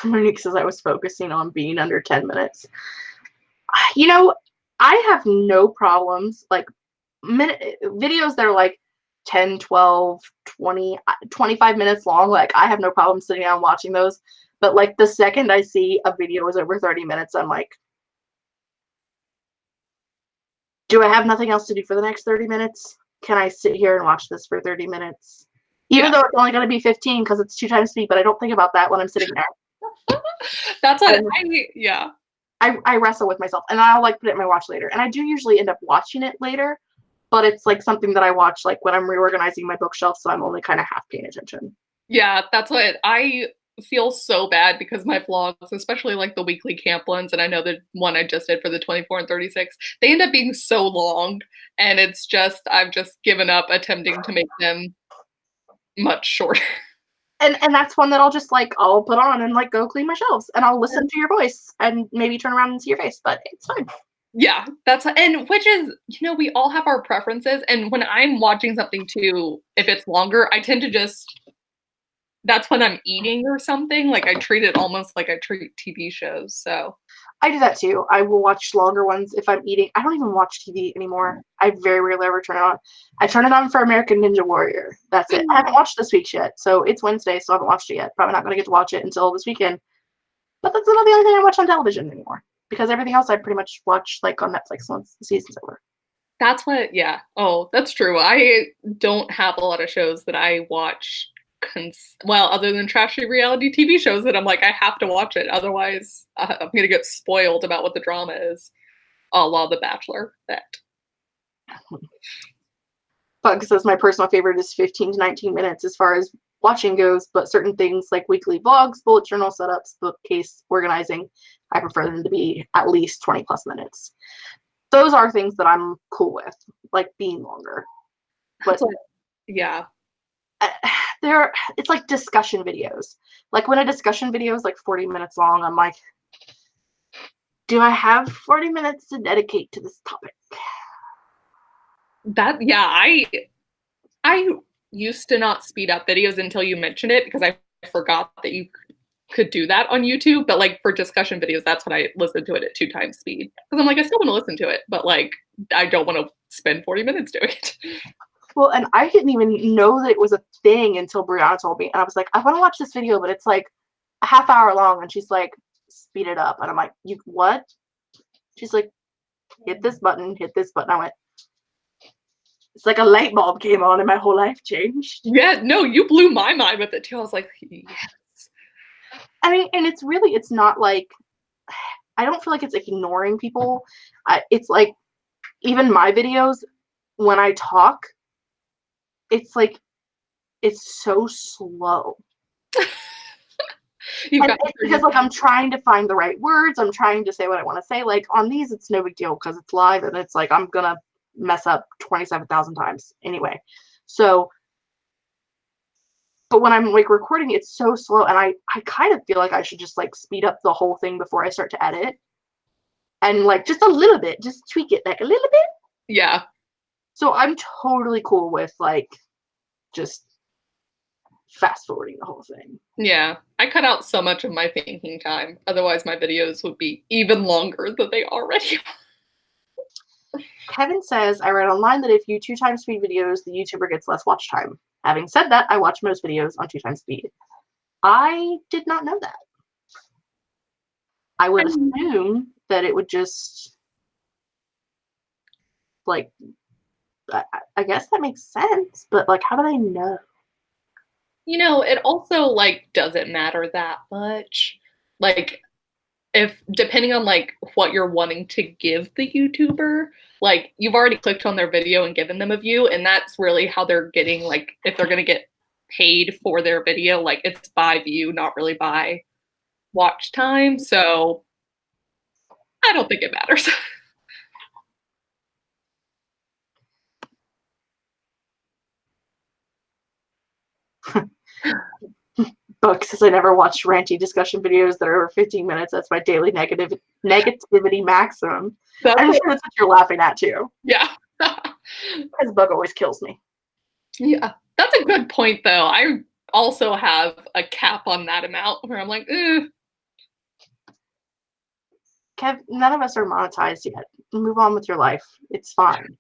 Monique says I was focusing on being under 10 minutes. You know, I have no problems, like, videos that are like 10, 12, 20, 25 minutes long. Like, I have no problem sitting down watching those. But, like, the second I see a video is over 30 minutes, I'm like, do I have nothing else to do for the next 30 minutes? Can I sit here and watch this for 30 minutes? Even though it's only going to be 15 because it's 2 times speed, but I don't think about that when I'm sitting there. That's what I wrestle with myself, and I'll like put it in my watch later. And I do usually end up watching it later, but it's like something that I watch like when I'm reorganizing my bookshelf, so I'm only kind of half paying attention. Yeah, that's what I feel so bad because my vlogs, especially like the weekly camp ones, and I know the one I just did for the 24 and 36, they end up being so long, and it's just I've just given up attempting to make them much shorter. And that's one that I'll put on and like go clean my shelves, and I'll listen to your voice and maybe turn around and see your face, but it's fine. Yeah, and which is, we all have our preferences, and when I'm watching something too, if it's longer, I tend to that's when I'm eating or something. Like I treat it almost like I treat TV shows. So I do that too. I will watch longer ones if I'm eating. I don't even watch TV anymore. I very rarely ever turn it on. I turn it on for American Ninja Warrior. That's it. I haven't watched this week's yet. So it's Wednesday, so I haven't watched it yet. Probably not going to get to watch it until this weekend. But that's not the only thing I watch on television anymore. Because everything else I pretty much watch like on Netflix once the season's over. That's what, yeah. Oh, that's true. I don't have a lot of shows that I watch other than trashy reality TV shows that I'm like, I have to watch it. Otherwise, I'm going to get spoiled about what the drama is. A la The Bachelor. That. Bug says my personal favorite is 15 to 19 minutes as far as watching goes, but certain things like weekly vlogs, bullet journal setups, bookcase organizing, I prefer them to be at least 20 plus minutes. Those are things that I'm cool with, like being longer. But yeah. It's like discussion videos. Like when a discussion video is like 40 minutes long, I'm like, do I have 40 minutes to dedicate to this topic? I used to not speed up videos until you mentioned it because I forgot that you could do that on YouTube. But like for discussion videos, that's when I listen to it at 2 times speed because I'm like, I still want to listen to it, but like I don't want to spend 40 minutes doing it. Well, and I didn't even know that it was a thing until Brianna told me. And I was like, I want to watch this video, but it's like a half hour long. And she's like, speed it up. And I'm like, you what? She's like, hit this button, hit this button. I went, it's like a light bulb came on and my whole life changed. Yeah, no, you blew my mind with it too. I was like, yes. I mean, and it's not like, I don't feel like it's ignoring people. It's like, even my videos, when I talk, it's like, it's so slow. It's because like I'm trying to find the right words. I'm trying to say what I want to say. Like on these, it's no big deal because it's live and it's like I'm gonna mess up 27,000 times anyway. So, but when I'm like recording, it's so slow, and I kind of feel like I should just like speed up the whole thing before I start to edit, and like just a little bit, just tweak it like a little bit. Yeah. So I'm totally cool with like just fast forwarding the whole thing. Yeah, I cut out so much of my thinking time. Otherwise, my videos would be even longer than they already are. Kevin says, I read online that if you 2 times speed videos, the YouTuber gets less watch time. Having said that, I watch most videos on 2 times speed. I did not know that. I would assume that it would just Like, I guess that makes sense, but like, how do they know? You know, it also like doesn't matter that much. Like, if depending on like what you're wanting to give the YouTuber, like you've already clicked on their video and given them a view, and that's really how they're getting, like, if they're gonna get paid for their video, like it's by view, not really by watch time. So I don't think it matters. Book says I never watched ranty discussion videos that are over 15 minutes. That's my daily negativity maximum. I'm sure that's what you're laughing at too. Yeah. Because Bug always kills me. Yeah, that's a good point though. I also have a cap on that amount where I'm like, Kev, none of us are monetized yet. Move on with your life. It's fine.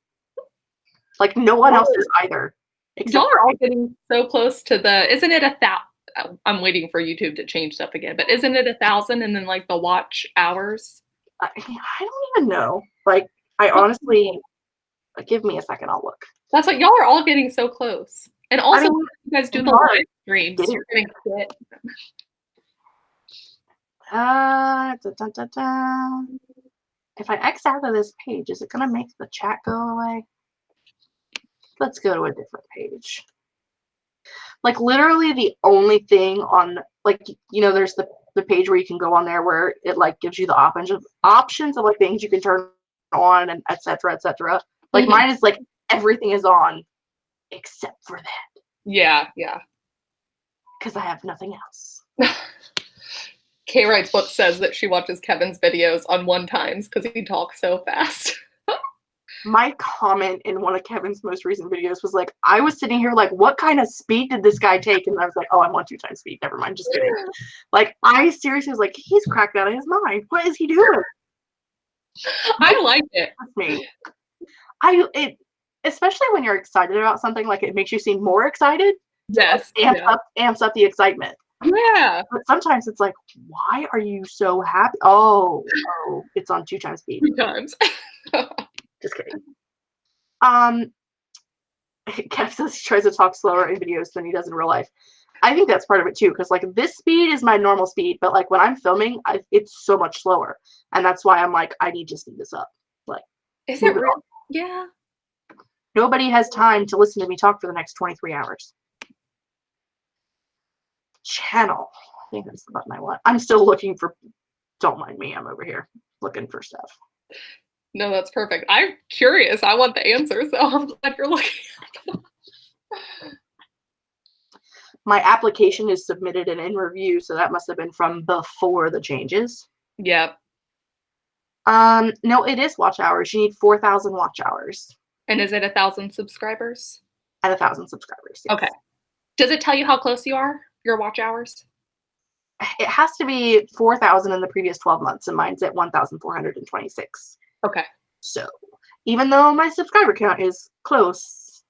Like, no one else is either. Y'all are all getting so close to the, isn't it 1,000? I'm waiting for YouTube to change stuff again, but isn't it 1,000 and then like the watch hours? I don't even know. Like, I honestly, give me a second, I'll look. That's like, y'all are all getting so close. And also, you guys do the live streams, you're gonna get. If I X out of this page, is it gonna make the chat go away? Let's go to a different page. Like, literally the only thing on, like, you know, there's the page where you can go on there where it like gives you the options of like things you can turn on and etc. etc. Like, mine is like everything is on except for that. Yeah. Because I have nothing else. Kay Wright's book says that she watches Kevin's videos on 1x because he talks so fast. My comment in one of Kevin's most recent videos was like, I was sitting here like, what kind of speed did this guy take? And I was like, oh, I'm on 2x speed. Never mind, just kidding. Like, I seriously was like, he's cracked out of his mind. What is he doing? I like it. Me. Especially when you're excited about something, like it makes you seem more excited. Yes. Amps up the excitement. Yeah. But sometimes it's like, why are you so happy? Oh, it's on 2x speed. 2x. Just kidding. Kev says he tries to talk slower in videos than he does in real life. I think that's part of it too, because like this speed is my normal speed, but like when I'm filming, it's so much slower, and that's why I'm like, I need to speed this up. Like, is it real? Yeah. Nobody has time to listen to me talk for the next 23 hours. Channel. I think that's the button I want. I'm still looking for. Don't mind me. I'm over here looking for stuff. No, that's perfect. I'm curious. I want the answer, so I'm glad you're looking. My application is submitted and in review, so that must have been from before the changes. Yep. No, it is watch hours. You need 4,000 watch hours. And is it 1,000 subscribers? At 1,000 subscribers, yes. Okay. Does it tell you how close you are, your watch hours? It has to be 4,000 in the previous 12 months, and mine's at 1,426. Okay. So, even though my subscriber count is close,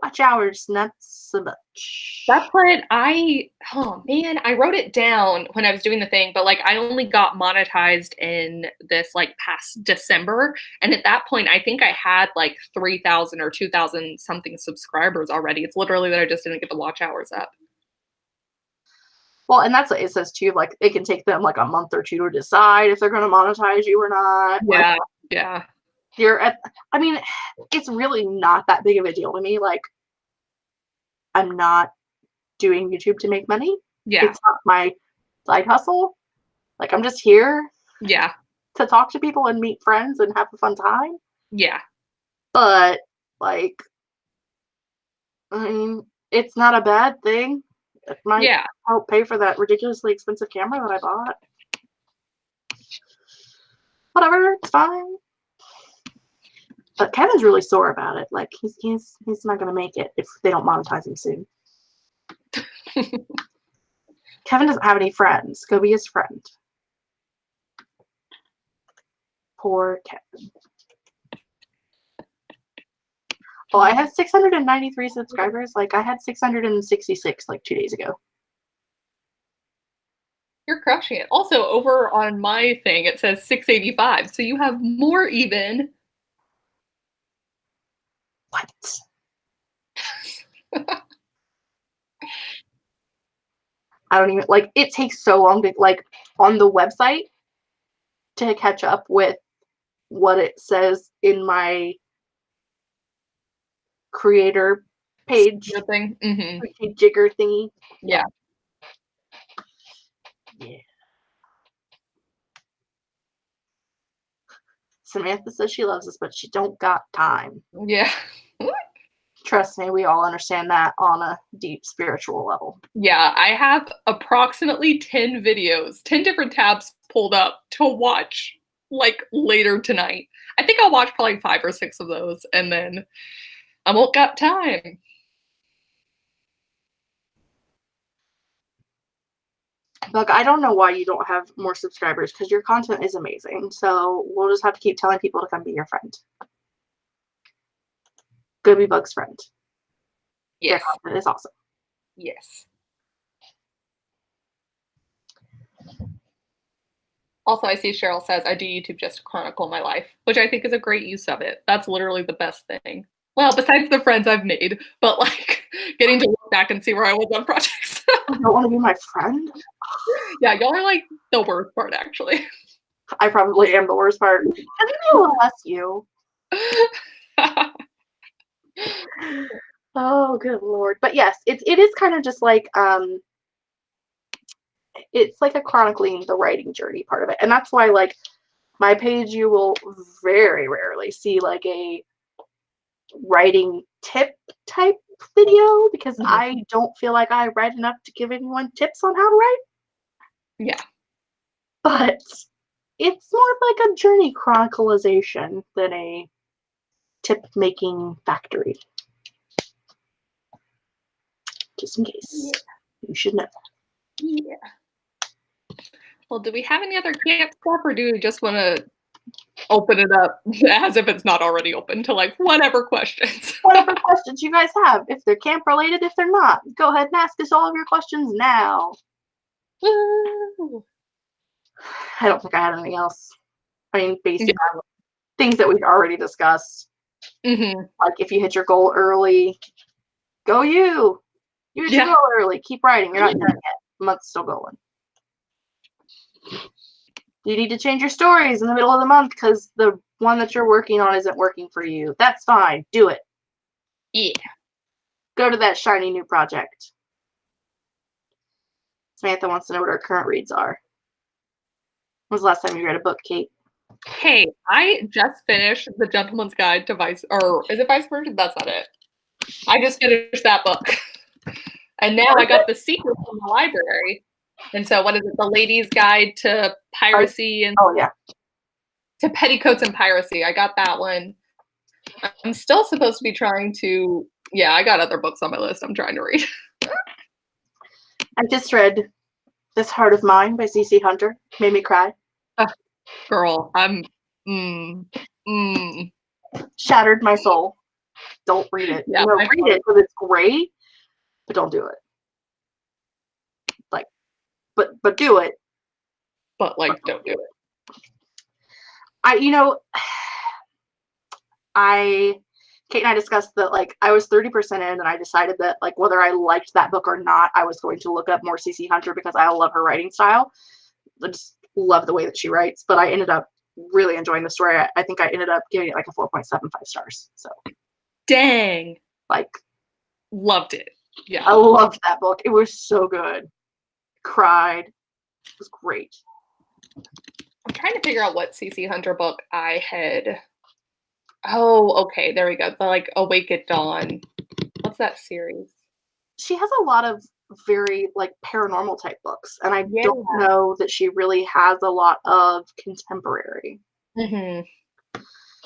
watch hours, not so much. That's what I wrote it down when I was doing the thing, but like I only got monetized in this like past December. And at that point, I think I had like 3,000 or 2,000 something subscribers already. It's literally that I just didn't get the watch hours up. Well, and that's what it says too. Like, it can take them like a month or two to decide if they're going to monetize you or not. Yeah, like, yeah. I mean, it's really not that big of a deal to me. Like, I'm not doing YouTube to make money. Yeah. It's not my side hustle. Like, I'm just here. Yeah. To talk to people and meet friends and have a fun time. Yeah. But, like, I mean, it's not a bad thing. It might help pay for that ridiculously expensive camera that I bought. Whatever, it's fine. But Kevin's really sore about it. Like, he's not gonna make it if they don't monetize him soon. Kevin doesn't have any friends. Go be his friend. Poor Kevin. Well, I have 693 subscribers. Like, I had 666 like 2 days ago. You're crushing it. Also, over on my thing, it says 685. So you have more even What? I don't even, like, it takes so long to, like, on the website to catch up with what it says in my creator page. Thing. Mm-hmm. Jigger thingy. Yeah. Yeah. Samantha says she loves us, but she don't got time. Yeah. Trust me, we all understand that on a deep spiritual level. Yeah, I have approximately 10 videos, 10 different tabs pulled up to watch like later tonight. I think I'll watch probably 5 or 6 of those and then I won't got time. Look, I don't know why you don't have more subscribers because your content is amazing. So we'll just have to keep telling people to come be your friend. Go be Bug's friend. Yes. Their content is awesome. Yes. Also, I see Cheryl says, I do YouTube just to chronicle my life, which I think is a great use of it. That's literally the best thing. Well, besides the friends I've made, but like getting to look back and see where I was on projects. You don't want to be my friend? Yeah, y'all are like the worst part, actually. I probably am the worst part. I think I will ask you. Oh, good Lord. But yes, it is kind of just like, it's like a chronicling the writing journey part of it. And that's why, like, my page, you will very rarely see like a writing tip type video because I don't feel like I write enough to give anyone tips on how to write. Yeah. But it's more like a journey chronicalization than a tip making factory. Just in case. You should know. Yeah. Well, do we have any other camp stuff or do we just want to open it up as if it's not already open to like whatever questions? Whatever questions you guys have. If they're camp related, if they're not. Go ahead and ask us all of your questions now. Woo. I don't think I had anything else. I mean, basically, things that we've already discussed. Like if you hit your goal early, go you. You hit your goal early. Keep writing. You're not done yet. The month's still going. You need to change your stories in the middle of the month because the one that you're working on isn't working for you. That's fine. Do it. Yeah. Go to that shiny new project. Samantha wants to know what our current reads are. When was the last time you read a book, Kate? Hey, I just finished The Gentleman's Guide to Vice, or is it Vice Versa? That's not it. I just finished that book. And now I got the sequel from the library. And so what is it? The Lady's Guide to Piracy and to Petticoats and Piracy. I got that one. I'm still supposed to be trying to, I got other books on my list I'm trying to read. I just read This Heart of Mine by C.C. Hunter. Made me cry. Girl, I'm shattered my soul. Don't read it. Yeah, read it because it's great, but don't do it. Like, but do it. But like, don't do it. Kate and I discussed that, like, I was 30% in and I decided that, like, whether I liked that book or not, I was going to look up more C.C. Hunter because I love her writing style. I just love the way that she writes, but I ended up really enjoying the story. I think I ended up giving it like a 4.75 stars. So. Dang. Like. Loved it. Yeah. I loved that book. It was so good. Cried. It was great. I'm trying to figure out what C.C. Hunter book I had. Oh, okay. There we go. The like Awake at Dawn. What's that series? She has a lot of very like paranormal type books, and I don't know that she really has a lot of contemporary.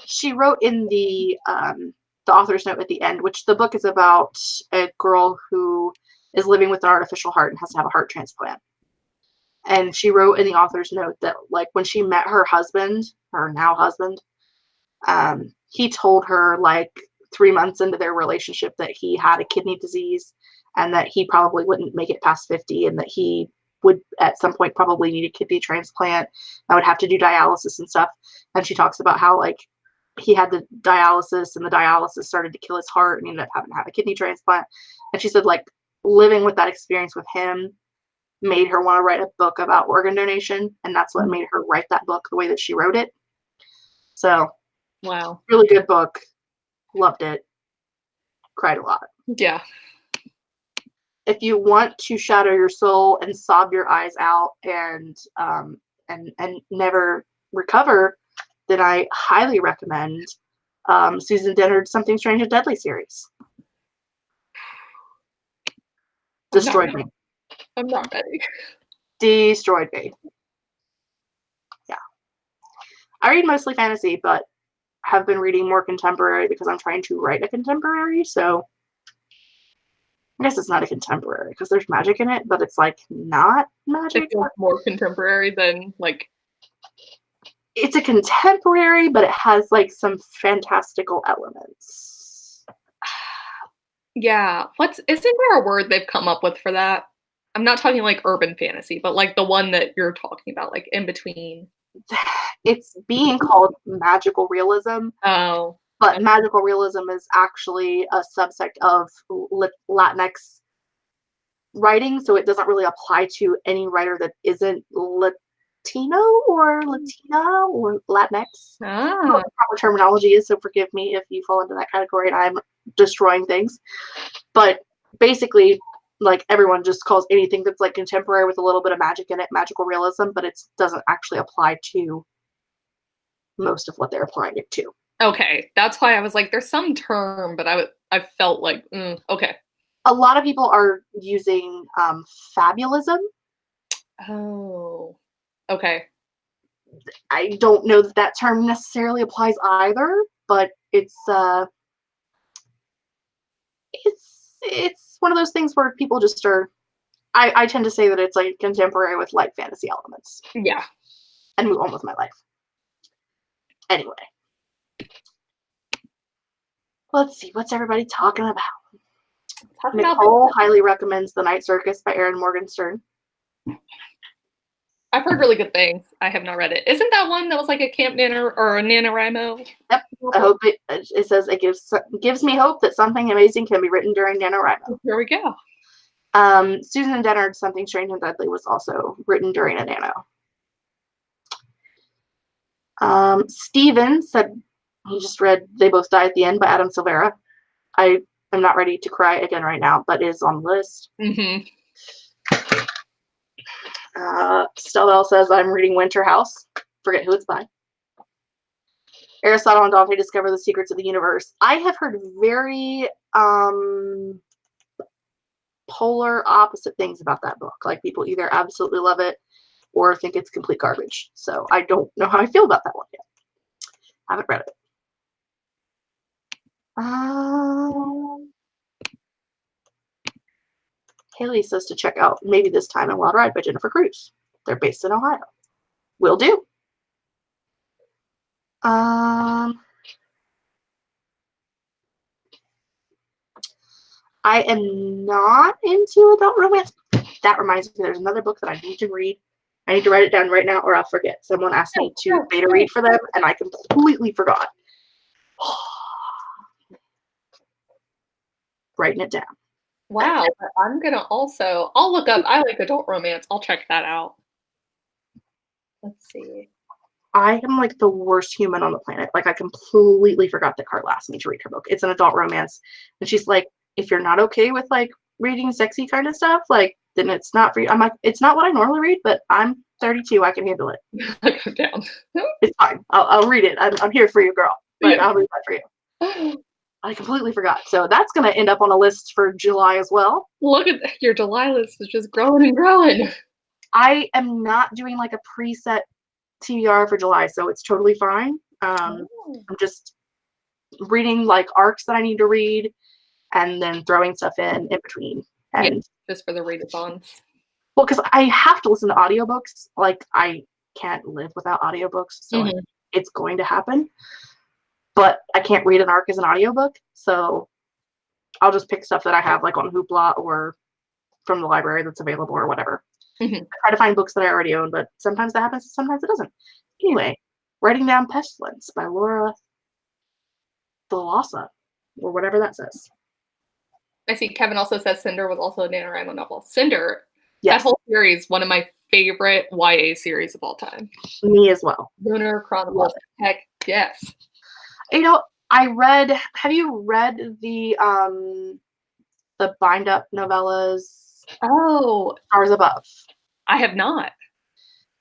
She wrote in the author's note at the end, which the book is about a girl who is living with an artificial heart and has to have a heart transplant. And she wrote in the author's note that, like, when she met her husband, her now husband, he told her, like, 3 months into their relationship that he had a kidney disease and that he probably wouldn't make it past 50 and that he would at some point probably need a kidney transplant. I would have to do dialysis and stuff. And she talks about how, like, he had the dialysis, and the dialysis started to kill his heart, and he ended up having to have a kidney transplant. And she said, like, living with that experience with him made her want to write a book about organ donation, and that's what made her write that book the way that she wrote it. So, wow. Really good book. Loved it. Cried a lot. Yeah. If you want to shatter your soul and sob your eyes out and never recover, then I highly recommend Susan Dennard's Something Strange and Deadly series. Destroyed me. I'm not ready. Destroyed me. Yeah. I read mostly fantasy, but have been reading more contemporary because I'm trying to write a contemporary, so I guess it's not a contemporary because there's magic in it, but it's like not magic. It feels more contemporary than like. It's a contemporary, but it has like some fantastical elements. Yeah. Isn't there a word they've come up with for that? I'm not talking like urban fantasy, but like the one that you're talking about, like in between. It's being called magical realism. Oh. But magical realism is actually a subsect of Latinx writing, so it doesn't really apply to any writer that isn't Latino or Latina or Latinx. I don't know what the proper terminology is, so forgive me if you fall into that category and I'm destroying things. But basically, like, everyone just calls anything that's like contemporary with a little bit of magic in it magical realism, but it doesn't actually apply to most of what they're applying it to. Okay, that's why I was like, there's some term, but I felt like, okay. A lot of people are using fabulism. Oh, okay. I don't know that that term necessarily applies either, but it's one of those things where people just are. I tend to say that it's like contemporary with light fantasy elements. Yeah. And move on with my life. Anyway. Let's see, what's everybody talking about? Nicole highly recommends The Night Circus by Erin Morgenstern. I've heard really good things. I have not read it. Isn't that one that was like a Camp Nano or a NaNoWriMo? Yep. I hope it says it gives me hope that something amazing can be written during NaNoWriMo. Here we go. Susan Dennard's Something Strange and Deadly was also written during a Nano. Steven said he just read They Both Die at the End by Adam Silvera. I am not ready to cry again right now, but it is on the list. Mm-hmm. Stella says I'm reading Winter House. Forget who it's by. Aristotle and Dante discover the secrets of the universe. I have heard very polar opposite things about that book. Like, people either absolutely love it or think it's complete garbage. So I don't know how I feel about that one yet. Haven't read it. Haley says to check out Maybe This Time in Wild Ride by Jennifer Cruz. They're based in Ohio. Will do. I am not into adult romance. That reminds me, there's another book that I need to read. I need to write it down right now or I'll forget. Someone asked me to beta read for them and I completely forgot. Writing it down. Wow. I'm going to I'll look up, I like adult romance. I'll check that out. Let's see. I am like the worst human on the planet. Like, I completely forgot that Carla asked me to read her book. It's an adult romance. And she's like, if you're not okay with like reading sexy kind of stuff, like, then it's not for you. I'm like, it's not what I normally read, but I'm 32. I can handle it. Go down. It's fine. I'll read it. I'm here for you, girl. But yeah. I'll read that for you. I completely forgot. So that's going to end up on a list for July as well. Look at your July list is just growing and growing. I am not doing like a preset TBR for July, so it's totally fine. I'm just reading like arcs that I need to read and then throwing stuff in between. And yeah, just for the readathons. Well, because I have to listen to audiobooks. Like, I can't live without audiobooks, so it's going to happen. But I can't read an arc as an audiobook, so I'll just pick stuff that I have like on Hoopla or from the library that's available or whatever. I try to find books that I already own, but sometimes that happens, sometimes it doesn't. Anyway, writing down Pestilence by Laura Thalassa, or whatever that says. I see Kevin also says Cinder was also a NaNoWriMo novel. Cinder, Yes. that whole series, one of my favorite YA series of all time. Me as well. Lunar Chronicles. Heck yes. You know, have you read the bind up novellas? Oh. Stars Above. I have not.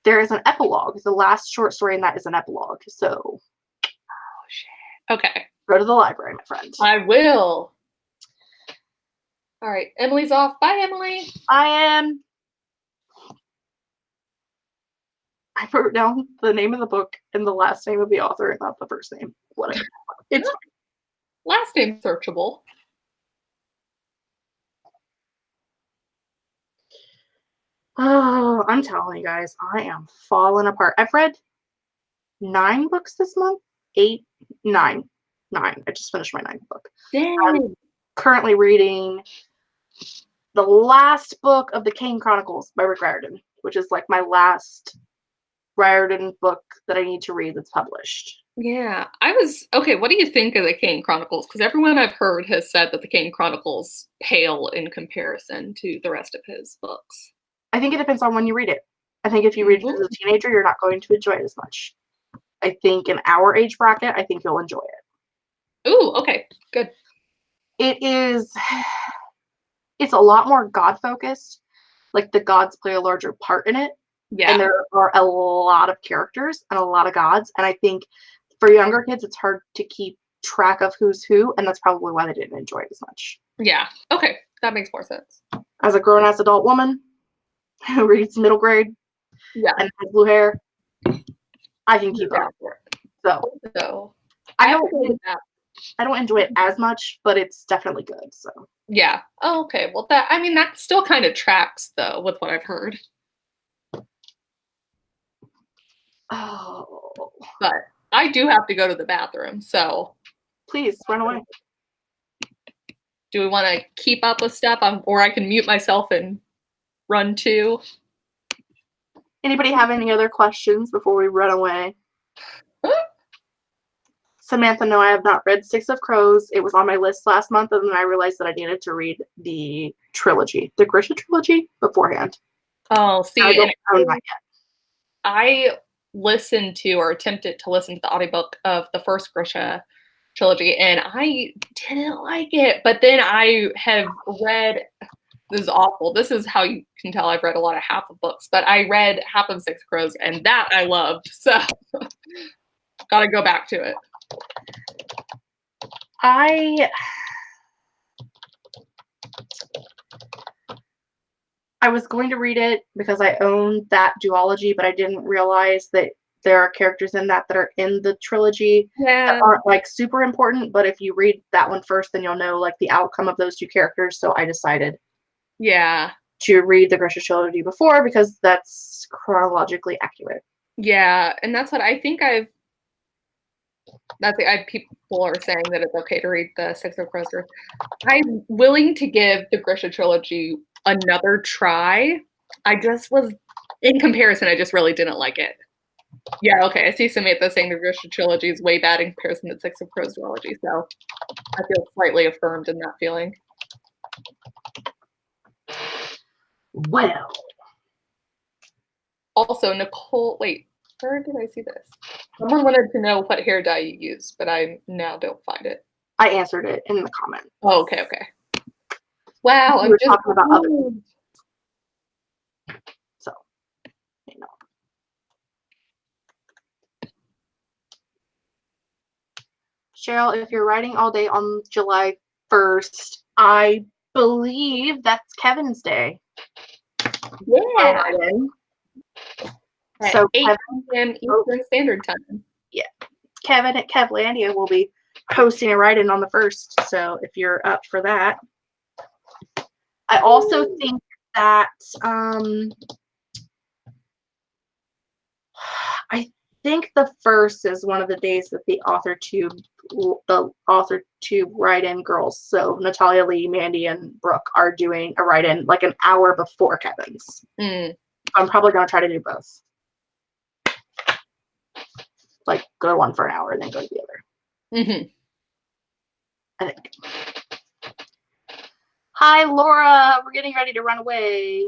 There is an epilogue. The last short story in that is an epilogue. So. Oh, shit. Okay. Go to the library, my friend. I will. All right. Emily's off. Bye, Emily. I wrote down the name of the book and the last name of the author and not the first name. Whatever. It's fine. Last name searchable. Oh, I'm telling you guys, I am falling apart. I've read 9 books this month. 8, 9. I just finished my 9th book. Dang. I'm currently reading the last book of the Kane Chronicles by Rick Riordan, which is like my last Riordan book that I need to read that's published. Yeah. Okay, what do you think of the Kane Chronicles? Because everyone I've heard has said that the Kane Chronicles pale in comparison to the rest of his books. I think it depends on when you read it. I think if you read it as a teenager, you're not going to enjoy it as much. I think in our age bracket, I think you'll enjoy it. Ooh, okay, good. It's a lot more God-focused. Like, the gods play a larger part in it. Yeah. And there are a lot of characters and a lot of gods. And I think for younger kids, it's hard to keep track of who's who. And that's probably why they didn't enjoy it as much. Yeah, okay, that makes more sense. As a grown-ass adult woman who reads middle grade and has blue hair, I can keep up. So I don't enjoy it as much, but it's definitely good. So yeah. Oh, okay. Well, that still kind of tracks though with what I've heard. Oh. But I do have to go to the bathroom, so please run away. Do we want to keep up with stuff, or I can mute myself and run too? Anybody have any other questions before we run away? Samantha, no, I have not read Six of Crows. It was on my list last month, and then I realized that I needed to read the trilogy, the Grisha trilogy, beforehand. Oh, see, I don't own that yet. I listened to or attempted to listen to the audiobook of the first Grisha trilogy, and I didn't like it. But then I have read, this is awful. This is how you can tell I've read a lot of half of books, but I read half of Six Crows, and that I loved. So gotta go back to it. I was going to read it because I own that duology, but I didn't realize that there are characters in that are in the trilogy that aren't like super important. But if you read that one first, then you'll know like the outcome of those two characters. So I decided to read the Grisha trilogy before because that's chronologically accurate. Yeah, and that's what I think people are saying that it's okay to read the Six of Crows. I'm willing to give the Grisha trilogy another try. I just was, in comparison, I just really didn't like it. Yeah, okay, I see Samantha saying the Grisha trilogy is way bad in comparison to Six of Crows trilogy, so I feel slightly affirmed in that feeling. Well. Also, Nicole, wait, where did I see this? Someone wanted to know what hair dye you use, but I now don't find it. I answered it in the comment. Oh, okay, okay. Wow, I'm just talking about other things. So, you know. Cheryl, if you're writing all day on July 1st, I believe that's Kevin's day. Yeah. So 8 p.m. Eastern Standard Time. Yeah. Kevin at Kevlandia will be hosting a write-in on the 1st. So if you're up for that. I also think that I think the 1st is one of the days that the Authortube write-in girls, so Natalia, Lee, Mandy, and Brooke are doing a write-in like an hour before Kevin's. I'm probably going to try to do both. Like, go to one for an hour and then go to the other. I think. Hi, Laura. We're getting ready to run away.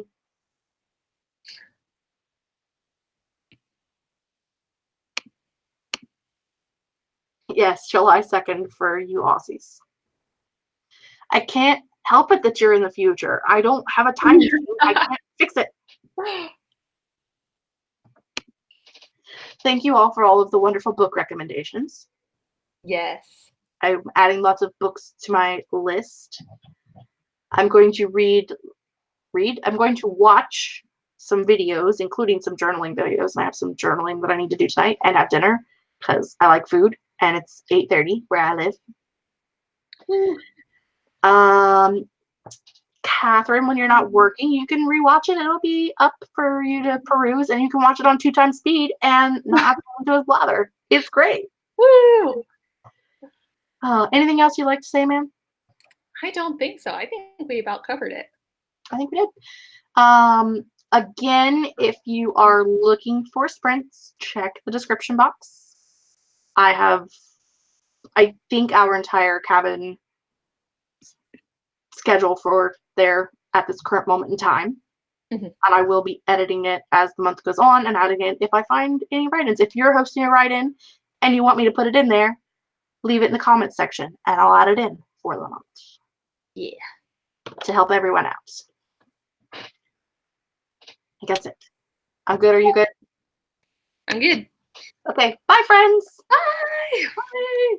Yes, July 2nd for you Aussies. I can't help it that you're in the future. I don't have a time machine. I can't fix it. Thank you all for all of the wonderful book recommendations. Yes. I'm adding lots of books to my list. I'm going to I'm going to watch some videos, including some journaling videos. And I have some journaling that I need to do tonight and have dinner because I like food and it's 8:30 where I live. Catherine, when you're not working, you can rewatch it. It'll be up for you to peruse, and you can watch it on 2x speed and not have to go into his blather. It's great. Woo! Anything else you'd like to say, ma'am? I don't think so. I think we about covered it. I think we did. Again, if you are looking for sprints, check the description box. I think, our entire cabin schedule for there at this current moment in time. Mm-hmm. And I will be editing it as the month goes on and adding it if I find any write-ins. If you're hosting a write-in and you want me to put it in there, leave it in the comments section and I'll add it in for the month. Yeah. To help everyone out. I guess it. I'm good. Are you good? I'm good. Okay. Bye, friends. Bye. Bye.